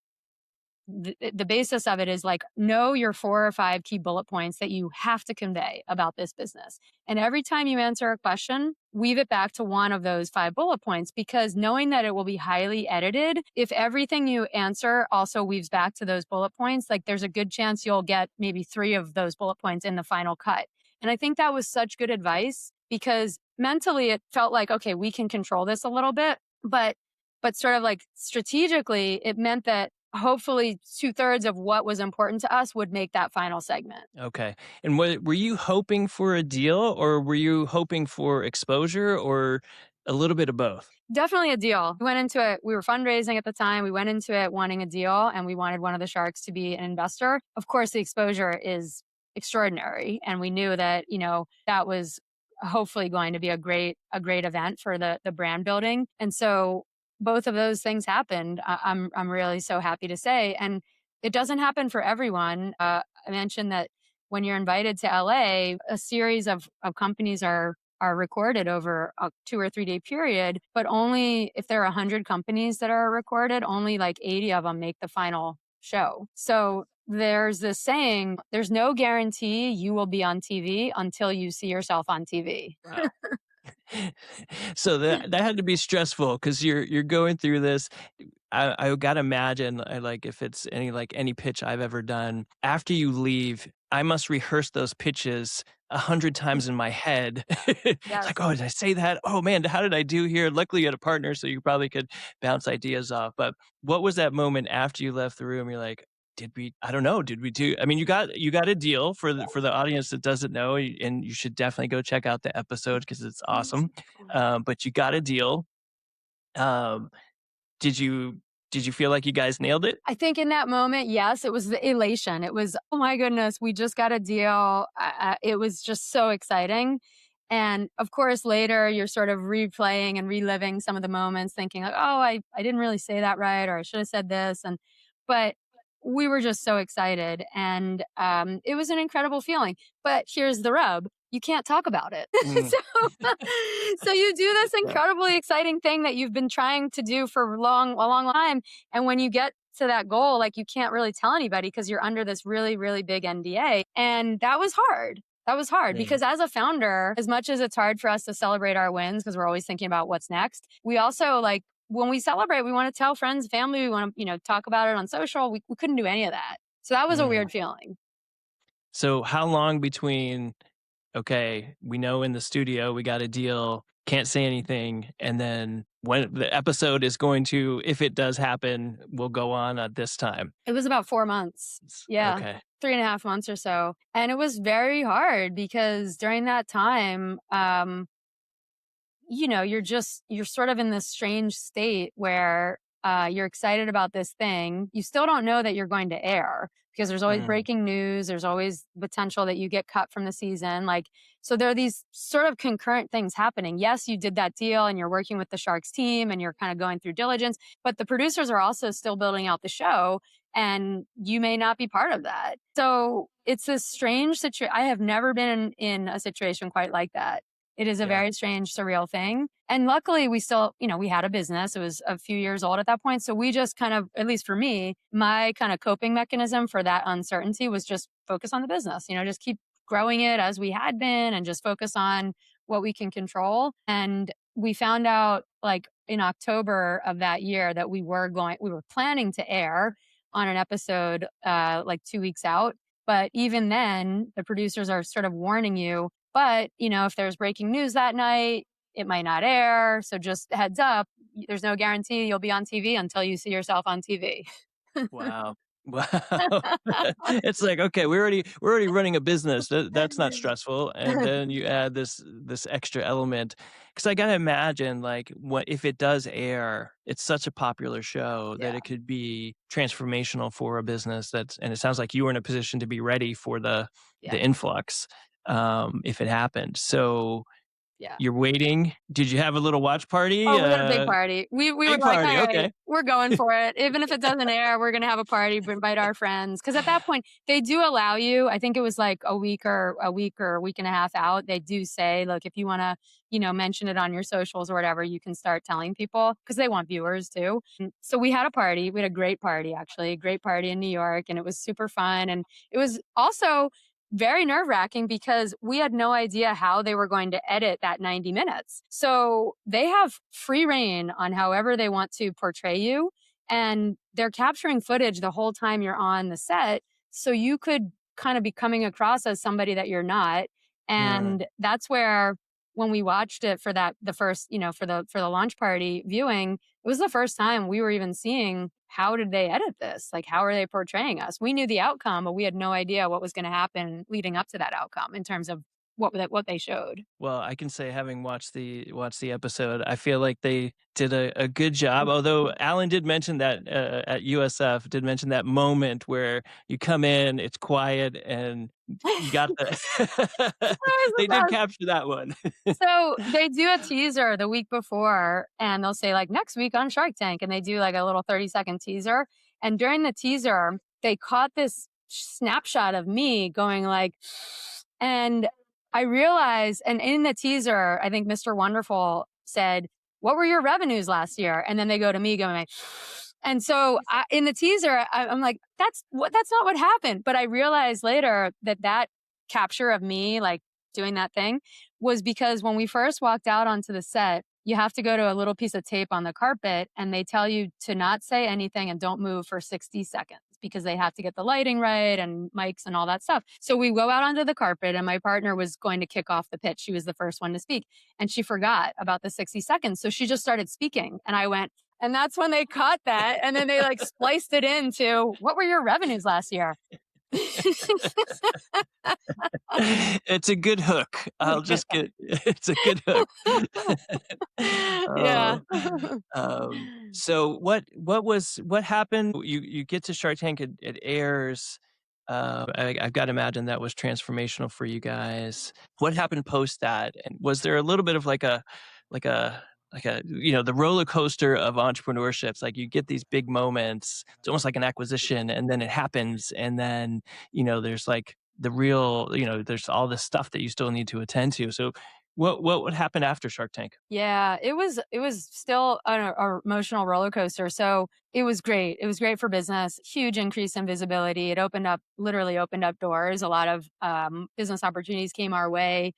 the basis of it is like know your 4 or 5 key bullet points that you have to convey about this business. And every time you answer a question, weave it back to one of those 5 bullet points, because knowing that it will be highly edited, if everything you answer also weaves back to those bullet points, like there's a good chance you'll get maybe 3 of those bullet points in the final cut. And I think that was such good advice because mentally it felt like, okay, we can control this a little bit, but sort of like strategically, it meant that hopefully 2/3 of what was important to us would make that final segment. okay. And were you hoping for a deal, or were you hoping for exposure, or a little bit of both? Definitely a deal. We went into it, we were fundraising at the time. We went into it wanting a deal and we wanted one of the sharks to be an investor. Of course, the exposure is extraordinary. And we knew that, that was hopefully going to be a great event for the brand building. And so both of those things happened. I'm really so happy to say. And it doesn't happen for everyone. I mentioned that when you're invited to LA, a series of companies are recorded over a 2 or 3 day period, but only if there are 100 companies that are recorded, only like 80 of them make the final show. So there's this saying, there's no guarantee you will be on TV until you see yourself on TV. Wow. So that had to be stressful because you're going through this. I gotta imagine, like if it's any pitch I've ever done. After you leave, I must rehearse those pitches 100 times in my head. It's like, Yes. oh, did I say that? Oh man, how did I do here? Luckily, you had a partner, so you probably could bounce ideas off. But what was that moment after you left the room? You're like, did we? I don't know. Did we do? I mean, you got a deal for the audience that doesn't know, and you should definitely go check out the episode because it's awesome. But you got a deal. Um, did you did you feel like you guys nailed it? I think in that moment, yes, it was the elation. It was, oh my goodness, we just got a deal. It was just so exciting. And of course, later you're sort of replaying and reliving some of the moments, thinking like, oh, I didn't really say that right, or I should have said this. But we were just so excited. And it was an incredible feeling. But here's the rub. You can't talk about it. Mm, So you do this incredibly exciting thing that you've been trying to do for a long time. And when you get to that goal, like you can't really tell anybody because you're under this really, really big NDA. And that was hard. That was hard yeah. because as a founder, as much as it's hard for us to celebrate our wins because we're always thinking about what's next, we also like when we celebrate, we want to tell friends, family, we want to, talk about it on social. We couldn't do any of that. So that was a Mm. weird feeling. So how long between, okay, we know in the studio we got a deal, can't say anything, and then when the episode is going to, if it does happen, will go on at this time? It was about 4 months. Yeah. Okay. 3.5 months or so. And it was very hard because during that time, you're sort of in this strange state where you're excited about this thing. You still don't know that you're going to air because there's always Mm, breaking news. There's always potential that you get cut from the season. So there are these sort of concurrent things happening. Yes, you did that deal and you're working with the Sharks team and you're kind of going through diligence, but the producers are also still building out the show and you may not be part of that. So it's a strange situation. I have never been in a situation quite like that. It is a Yeah. very strange, surreal thing. And luckily, we still, we had a business. It was a few years old at that point. So we just kind of, at least for me, my kind of coping mechanism for that uncertainty was just focus on the business, just keep growing it as we had been and just focus on what we can control. And we found out like in October of that year that we were planning to air on an episode like 2 weeks out. But even then, the producers are sort of warning you. But, if there's breaking news that night, it might not air. So just heads up, there's no guarantee you'll be on TV until you see yourself on TV. Wow. Wow. It's like, okay, we're already running a business. That's not stressful. And then you add this extra element. Because I gotta imagine, like, what if it does air, it's such a popular show that Yeah. it could be transformational for a business and it sounds like you were in a position to be ready for the Yeah. influx, if it happened. So Yeah. you're waiting. Did you have a little watch party? Oh, we had a big party. We were Big like, party, "All right, okay. we're going for it. Even if it doesn't air, we're gonna have a party, invite our friends." Because at that point, they do allow you, I think it was like a week and a half out, they do say, "Look, if you wanna, mention it on your socials or whatever, you can start telling people because they want viewers too." So we had a party. We had a great party, actually, a great party in New York, and it was super fun, and it was also very nerve wracking because we had no idea how they were going to edit that 90 minutes. So they have free reign on however they want to portray you. And they're capturing footage the whole time you're on the set. So you could kind of be coming across as somebody that you're not. Mm. And that's where when we watched it for the first, for the launch party viewing, it was the first time we were even seeing how did they edit this? Like, how are they portraying us? We knew the outcome, but we had no idea what was going to happen leading up to that outcome in terms of what they showed. Well, I can say having watched the episode, I feel like they did a good job. Although Alan did mention that at USF, did mention that moment where you come in, it's quiet, and you got the. That was They the did best. capture that one. So they do a teaser the week before and they'll say like next week on Shark Tank and they do like a little 30-second teaser. And during the teaser, they caught this snapshot of me going like, and I realized, and in the teaser, I think Mr. Wonderful said, "What were your revenues last year?" And then they go to me going like, and so in the teaser, I'm like, that's not what happened. But I realized later that capture of me, like doing that thing, was because when we first walked out onto the set, you have to go to a little piece of tape on the carpet and they tell you to not say anything and don't move for 60 seconds because they have to get the lighting right and mics and all that stuff. So we go out onto the carpet and my partner was going to kick off the pitch. She was the first one to speak and she forgot about the 60 seconds. So she just started speaking and I went, and that's when they caught that. And then they like spliced it into what were your revenues last year? It's a good hook. I'll just get. It's a good hook. Yeah. Oh. So what happened? You get to Shark Tank, it airs. I've got to imagine that was transformational for you guys. What happened post that? And was there a little bit of like a the roller coaster of entrepreneurship? It's like you get these big moments. It's almost like an acquisition, and then it happens, and then there's like the real there's all this stuff that you still need to attend to. So what would happen after Shark Tank? Yeah, it was still an emotional roller coaster. So it was great. It was great for business. Huge increase in visibility. It literally opened up doors. A lot of business opportunities came our way.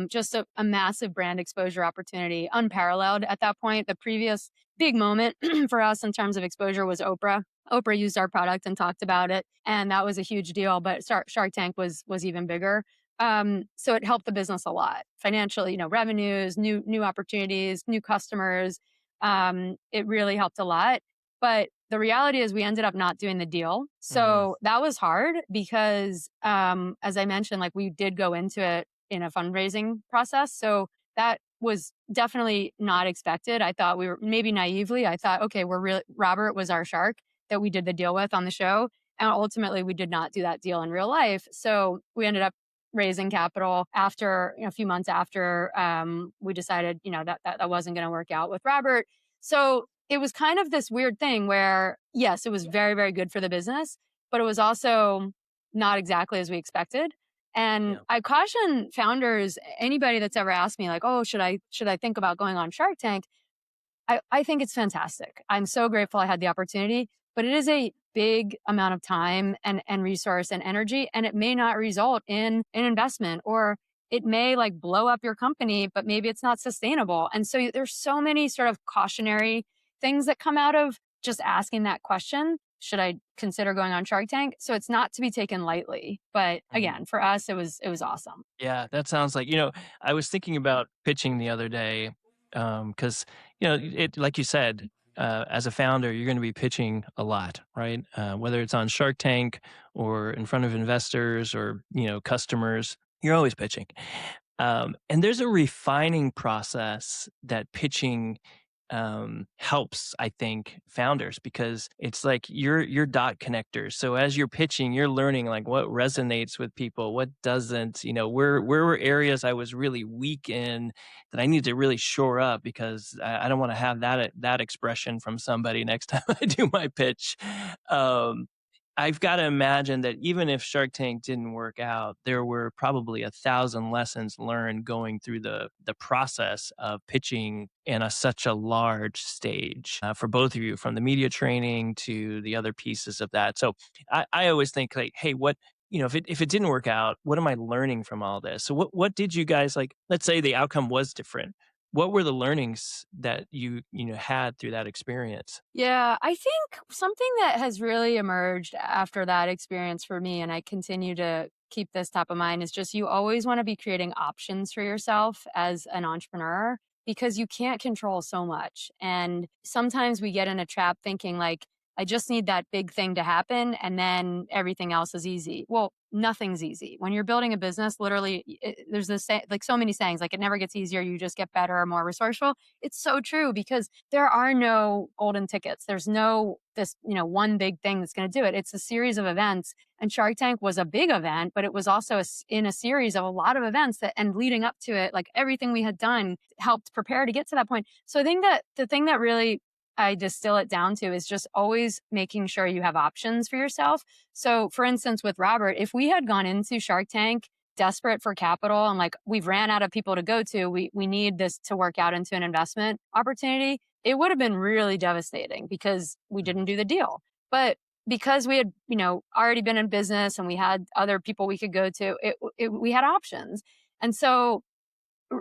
Just a massive brand exposure opportunity, unparalleled at that point. The previous big moment for us in terms of exposure was Oprah. Oprah used our product and talked about it, and that was a huge deal. But Shark Tank was even bigger. So it helped the business a lot financially, revenues, new opportunities, new customers. It really helped a lot. But the reality is we ended up not doing the deal. Mm, So that was hard because, as I mentioned, like we did go into it in a fundraising process. So that was definitely not expected. I thought we were maybe naively, I thought, okay, Robert was our shark that we did the deal with on the show. And ultimately we did not do that deal in real life. So we ended up raising capital after a few months after we decided that wasn't going to work out with Robert. So it was kind of this weird thing where yes, it was very very good for the business, but it was also not exactly as we expected. And Yeah. I caution founders, anybody that's ever asked me like, "Oh, should I think about going on Shark Tank?" I think it's fantastic. I'm so grateful I had the opportunity, but it is a big amount of time and resource and energy, and it may not result in an investment, or it may like blow up your company, but maybe it's not sustainable. And so there's so many sort of cautionary things that come out of just asking that question. Should I consider going on Shark Tank? So it's not to be taken lightly. But Mhm. again, for us, it was awesome. Yeah, that sounds like I was thinking about pitching the other day, because it like you said, as a founder, you're gonna be pitching a lot, right? Whether it's on Shark Tank or in front of investors or, customers, you're always pitching. And there's a refining process that pitching helps, I think, founders because it's like you're dot connectors. So as you're pitching, you're learning like what resonates with people, what doesn't. Where were areas I was really weak in that I need to really shore up because I don't want to have that expression from somebody next time I do my pitch. Um, I've got to imagine that even if Shark Tank didn't work out, there were probably 1,000 lessons learned going through the process of pitching in such a large stage for both of you, from the media training to the other pieces of that. So I always think like, hey, if it didn't work out, what am I learning from all this? So what did you guys like? Let's say the outcome was different. What were the learnings that you had through that experience? Yeah, I think something that has really emerged after that experience for me, and I continue to keep this top of mind, is just you always want to be creating options for yourself as an entrepreneur because you can't control so much. And sometimes we get in a trap thinking, like, I just need that big thing to happen and then everything else is easy. Well, nothing's easy. When you're building a business, literally, there's like so many sayings, like, it never gets easier. You just get better or more resourceful. It's so true because there are no golden tickets. There's no this, one big thing that's going to do it. It's a series of events. And Shark Tank was a big event, but it was also in a series of a lot of events that, and leading up to it, like everything we had done helped prepare to get to that point. So I think that the thing that really I distill it down to is just always making sure you have options for yourself. So, for instance, with Robert, if we had gone into Shark Tank desperate for capital and like we've ran out of people to go to, we need this to work out into an investment opportunity, it would have been really devastating because we didn't do the deal. But because we had, already been in business and we had other people we could go to, we had options. And so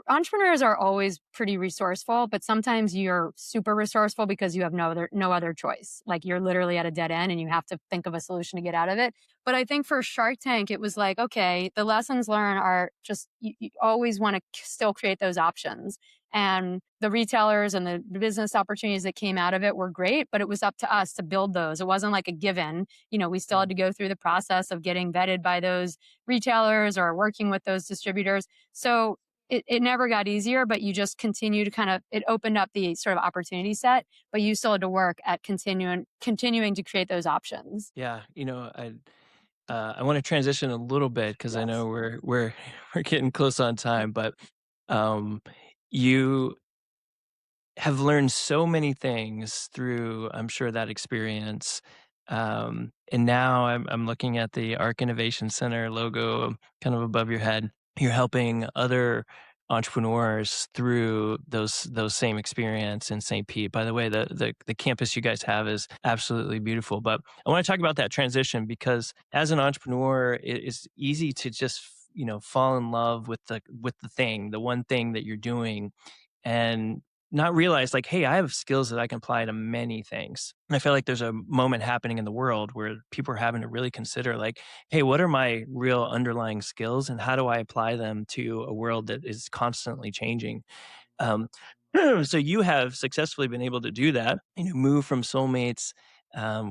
entrepreneurs are always pretty resourceful, but sometimes you're super resourceful because you have no other choice. Like you're literally at a dead end and you have to think of a solution to get out of it. But I think for Shark Tank, it was like, okay, the lessons learned are just you always want to still create those options. And the retailers and the business opportunities that came out of it were great, but it was up to us to build those. It wasn't like a given. We still had to go through the process of getting vetted by those retailers or working with those distributors. So it never got easier, but you just continue to it opened up the sort of opportunity set, but you still had to work at continuing to create those options. Yeah, I want to transition a little bit because I Yes. know we're we're getting close on time, but um, you have learned so many things through, I'm sure, that experience. And now I'm looking at the Arc Innovation Center logo kind of above your head. You're helping other entrepreneurs through those same experience in St. Pete. By the way, the campus you guys have is absolutely beautiful. But I want to talk about that transition because as an entrepreneur, it's easy to just fall in love with the one thing that you're doing and not realize like, hey, I have skills that I can apply to many things. And I feel like there's a moment happening in the world where people are having to really consider like, hey, what are my real underlying skills and how do I apply them to a world that is constantly changing? Um, so you have successfully been able to do that, move from Soulmates,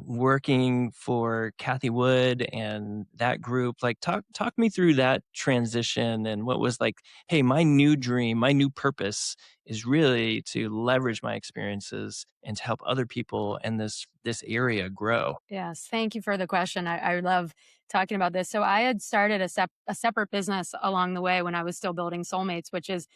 working for Kathy Wood and that group. Like, talk me through that transition and what was like, hey, my new dream, my new purpose is really to leverage my experiences and to help other people in this area grow. Yes. Thank you for the question. I love talking about this. So I had started a separate business along the way when I was still building Soulmates, which is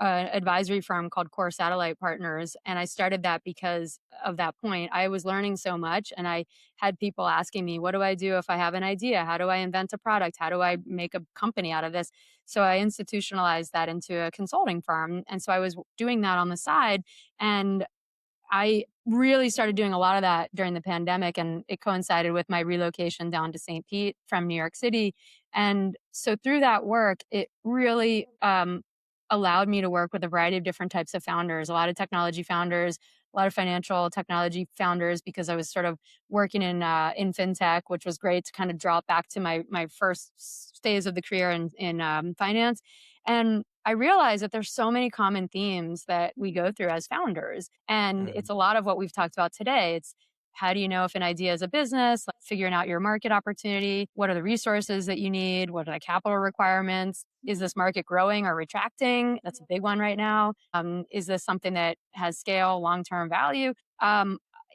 advisory firm called Core Satellite Partners. And I started that because of that point. I was learning so much, and I had people asking me, what do I do if I have an idea? How do I invent a product? How do I make a company out of this? So I institutionalized that into a consulting firm. And so I was doing that on the side. And I really started doing a lot of that during the pandemic, and it coincided with my relocation down to St. Pete from New York City. And so through that work, it really allowed me to work with a variety of different types of founders, a lot of technology founders, a lot of financial technology founders, because I was sort of working in fintech, which was great to kind of draw it back to my first phase of the career in finance. And I realize that there's so many common themes that we go through as founders. And Mm, it's a lot of what we've talked about today. It's how do you know if an idea is a business, like figuring out your market opportunity? What are the resources that you need? What are the capital requirements? Is this market growing or retracting? That's a big one right now. Is this something that has scale, long term value?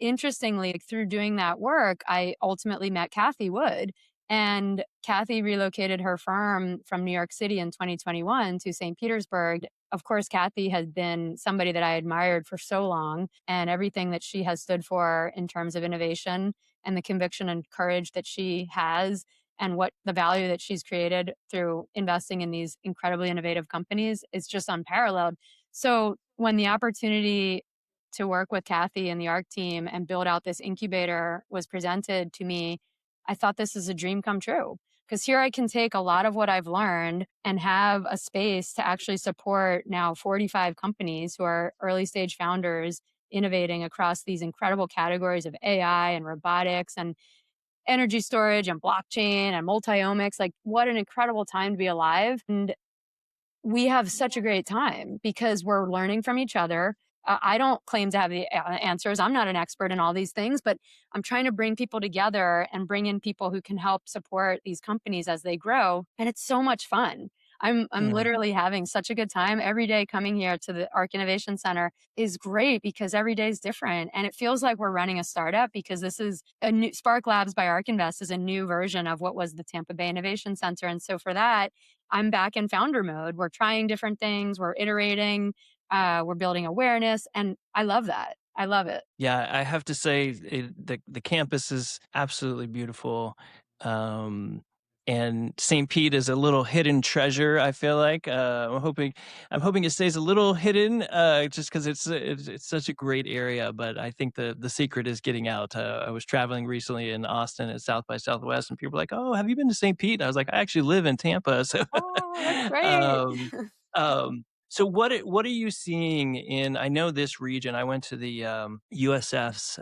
Interestingly, through doing that work, I ultimately met Kathy Wood, and Kathy relocated her firm from New York City in 2021 to St. Petersburg. Of course, Kathy has been somebody that I admired for so long, and everything that she has stood for in terms of innovation and the conviction and courage that she has, and what the value that she's created through investing in these incredibly innovative companies is just unparalleled. So when the opportunity to work with Kathy and the ARC team and build out this incubator was presented to me, I thought this is a dream come true. Because here I can take a lot of what I've learned and have a space to actually support now 45 companies who are early stage founders innovating across these incredible categories of AI and robotics and energy storage and blockchain and multiomics. Like, what an incredible time to be alive. And we have such a great time because we're learning from each other. I don't claim to have the answers. I'm not an expert in all these things, but I'm trying to bring people together and bring in people who can help support these companies as they grow. And it's so much fun. I'm mm. literally having such a good time every day. Coming here to the Arc Innovation Center is great because every day is different, and it feels like we're running a startup because this is a new Spark Labs by Arc Invest is a new version of what was the Tampa Bay Innovation Center. And so for that, I'm back in founder mode. We're trying different things, we're iterating, we're building awareness, and I love that. I love it. Yeah, I have to say the campus is absolutely beautiful, um, and St. Pete is a little hidden treasure. I feel like I'm hoping it stays a little hidden, just because it's such a great area. But I think the secret is getting out. I was traveling recently in Austin at South by Southwest, and people were like, "Oh, have you been to St. Pete?" And I was like, "I actually live in Tampa." So, Oh, that's great. um, so what are you seeing in I know this region. I went to the USF's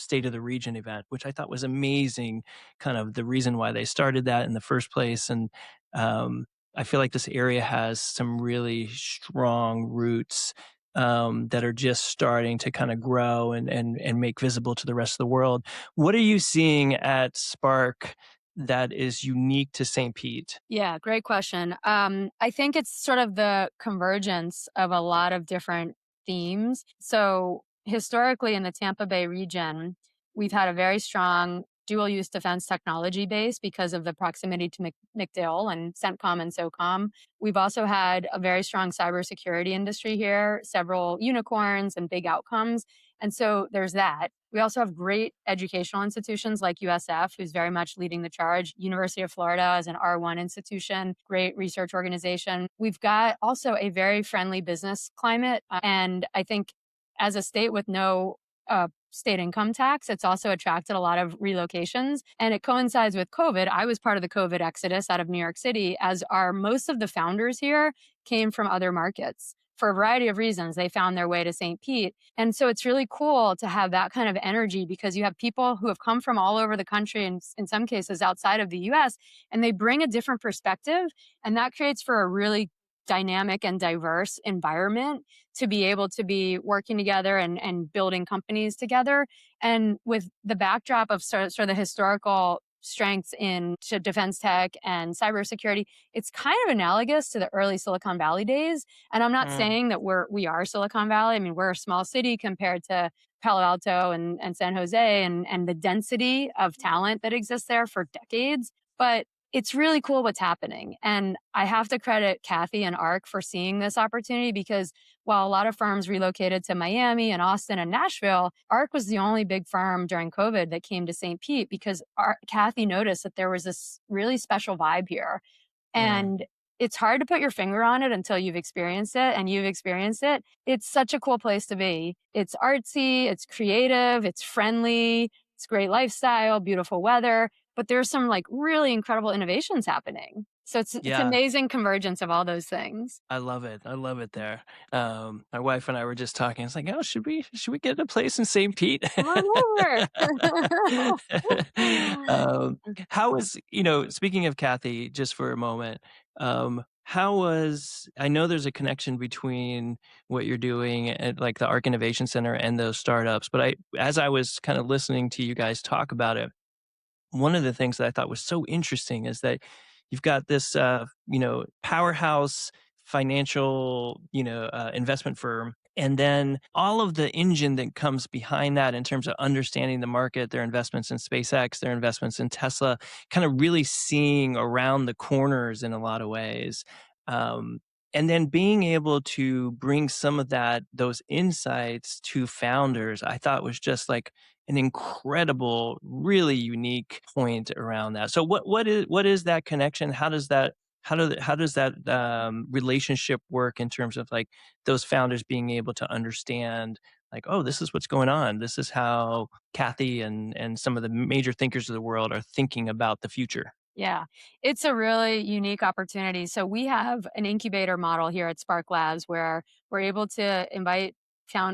State of the Region event, which I thought was amazing, kind of the reason why they started that in the first place. And um, I feel like this area has some really strong roots that are just starting to kind of grow and make visible to the rest of the world. What are you seeing at Spark that is unique to St. Pete? Yeah, great question. I think it's sort of the convergence of a lot of different themes. So, historically, in the Tampa Bay region, we've had a very strong dual use defense technology base because of the proximity to MacDill and CENTCOM and SOCOM. We've also had a very strong cybersecurity industry here, several unicorns and big outcomes. And so there's that. We also have great educational institutions like USF, who's very much leading the charge. University of Florida is an R1 institution, great research organization. We've got also a very friendly business climate. And I think as a state with no state income tax, it's also attracted a lot of relocations. And it coincides with COVID. I was part of the COVID exodus out of New York City, as are most of the founders here came from other markets. For a variety of reasons, they found their way to St. Pete. And so it's really cool to have that kind of energy because you have people who have come from all over the country and in some cases outside of the US, and they bring a different perspective. And that creates for a really dynamic and diverse environment to be able to be working together and building companies together. And with the backdrop of sort of the historical strengths in defense tech and cybersecurity, it's kind of analogous to the early Silicon Valley days. And I'm not Mm, saying that we are Silicon Valley. I mean, we're a small city compared to Palo Alto and San Jose and the density of talent that exists there for decades. But it's really cool what's happening. And I have to credit Kathy and ARC for seeing this opportunity because while a lot of firms relocated to Miami and Austin and Nashville, ARC was the only big firm during COVID that came to St. Pete because Kathy noticed that there was this really special vibe here. Mm. And it's hard to put your finger on it until you've experienced it, and you've experienced it. It's such a cool place to be. It's artsy, it's creative, it's friendly, it's great lifestyle, beautiful weather, but there's some like really incredible innovations happening. So it's Yeah, amazing convergence of all those things. I love it. I love it there. My wife and I were just talking. It's like, oh, should we get a place in St. Pete? Come on over. um, how was speaking of Kathy, just for a moment, how was I know there's a connection between what you're doing at like the Arc Innovation Center and those startups, but as I was kind of listening to you guys talk about it, one of the things that I thought was so interesting is that you've got this, powerhouse financial, investment firm, and then all of the engine that comes behind that in terms of understanding the market, their investments in SpaceX, their investments in Tesla, kind of really seeing around the corners in a lot of ways. Um, and then being able to bring some of those insights to founders, I thought was just like an incredible, really unique point around that. So what is that connection? How does that relationship work in terms of like those founders being able to understand like, oh, this is what's going on. This is how Kathy and some of the major thinkers of the world are thinking about the future. Yeah, it's a really unique opportunity. So we have an incubator model here at Spark Labs where we're able to invite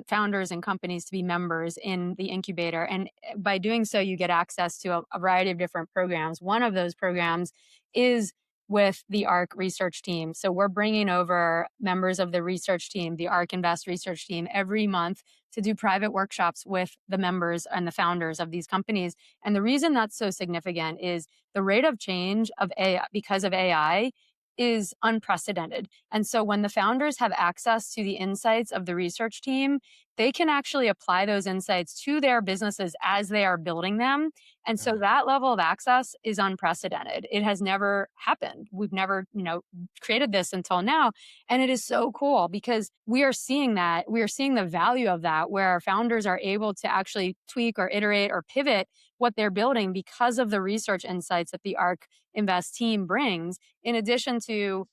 founders and companies to be members in the incubator. And by doing so, you get access to a variety of different programs. One of those programs is with the ARC research team. So we're bringing over members of the research team, the ARC Invest research team, every month to do private workshops with the members and the founders of these companies. And the reason that's so significant is the rate of change of AI because of AI is unprecedented. And so when the founders have access to the insights of the research team, they can actually apply those insights to their businesses as they are building them. And so Mm. that level of access is unprecedented. It has never happened. We've never, created this until now. And it is so cool because we are seeing that. We are seeing the value of that where our founders are able to actually tweak or iterate or pivot what they're building because of the research insights that the ARC Invest team brings, in addition to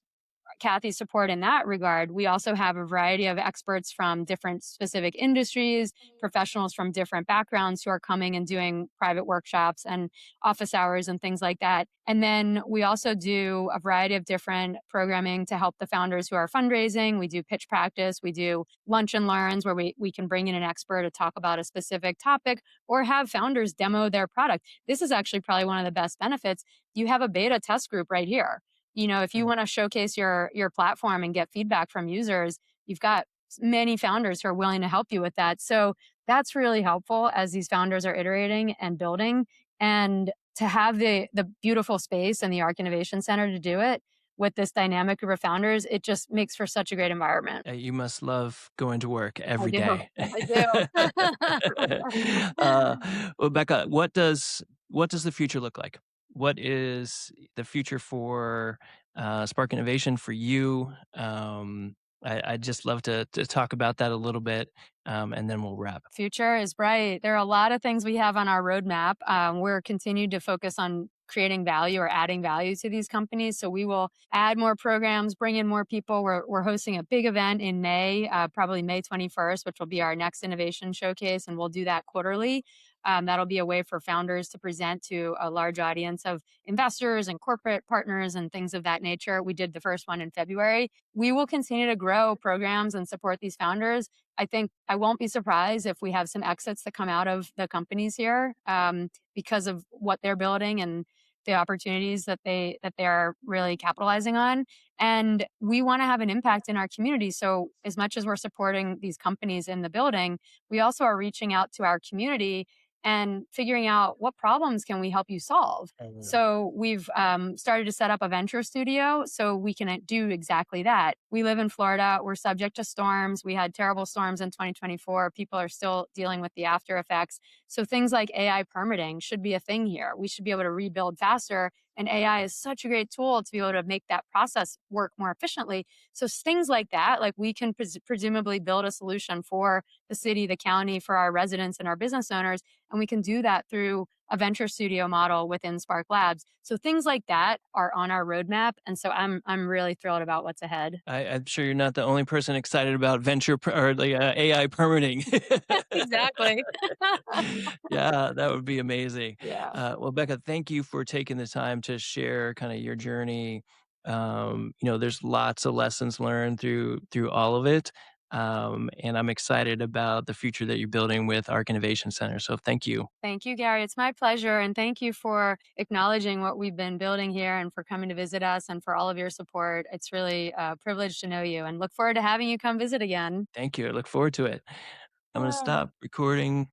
Kathy's support in that regard. We also have a variety of experts from different specific industries, professionals from different backgrounds who are coming and doing private workshops and office hours and things like that. And then we also do a variety of different programming to help the founders who are fundraising. We do pitch practice, we do lunch and learns where we can bring in an expert to talk about a specific topic or have founders demo their product. This is actually probably one of the best benefits. You have a beta test group right here. If you Mm. want to showcase your platform and get feedback from users, you've got many founders who are willing to help you with that. So that's really helpful as these founders are iterating and building. And to have the beautiful space and the Arc Innovation Center to do it with this dynamic group of founders, it just makes for such a great environment. You must love going to work I every do. day. I do. uh, well, Becca, what does the future look like? What is the future for Spark Innovation for you? I'd just love to talk about that a little bit, and then we'll wrap. Future is bright. There are a lot of things we have on our roadmap. We're continued to focus on creating value or adding value to these companies. So we will add more programs, bring in more people. We're hosting a big event in May, probably May 21st, which will be our next innovation showcase. And we'll do that quarterly. That'll be a way for founders to present to a large audience of investors and corporate partners and things of that nature. We did the first one in February. We will continue to grow programs and support these founders. I think I won't be surprised if we have some exits that come out of the companies here because of what they're building and the opportunities that they are really capitalizing on. And we want to have an impact in our community. So as much as we're supporting these companies in the building, we also are reaching out to our community and figuring out what problems can we help you solve. So we've started to set up a venture studio so we can do exactly that. We live in Florida. We're subject to storms. We had terrible storms in 2024. People are still dealing with the after effects. So things like AI permitting should be a thing here. We should be able to rebuild faster And AI is such a great tool to be able to make that process work more efficiently. So things like that, like we can presumably build a solution for the city, the county, for our residents and our business owners, and we can do that through a venture studio model within Spark Labs. So things like that are on our roadmap, and so I'm really thrilled about what's ahead. I'm sure you're not the only person excited about or the AI permitting. Exactly. Yeah, that would be amazing. Yeah. Well, Becca, thank you for taking the time to share kind of your journey. There's lots of lessons learned through all of it, and I'm excited about the future that you're building with Arc Innovation Center. So, thank you. Thank you, Gary. It's my pleasure. And thank you for acknowledging what we've been building here and for coming to visit us and for all of your support. It's really a privilege to know you and look forward to having you come visit again. Thank you. I look forward to it. I'm going to Ah. stop recording.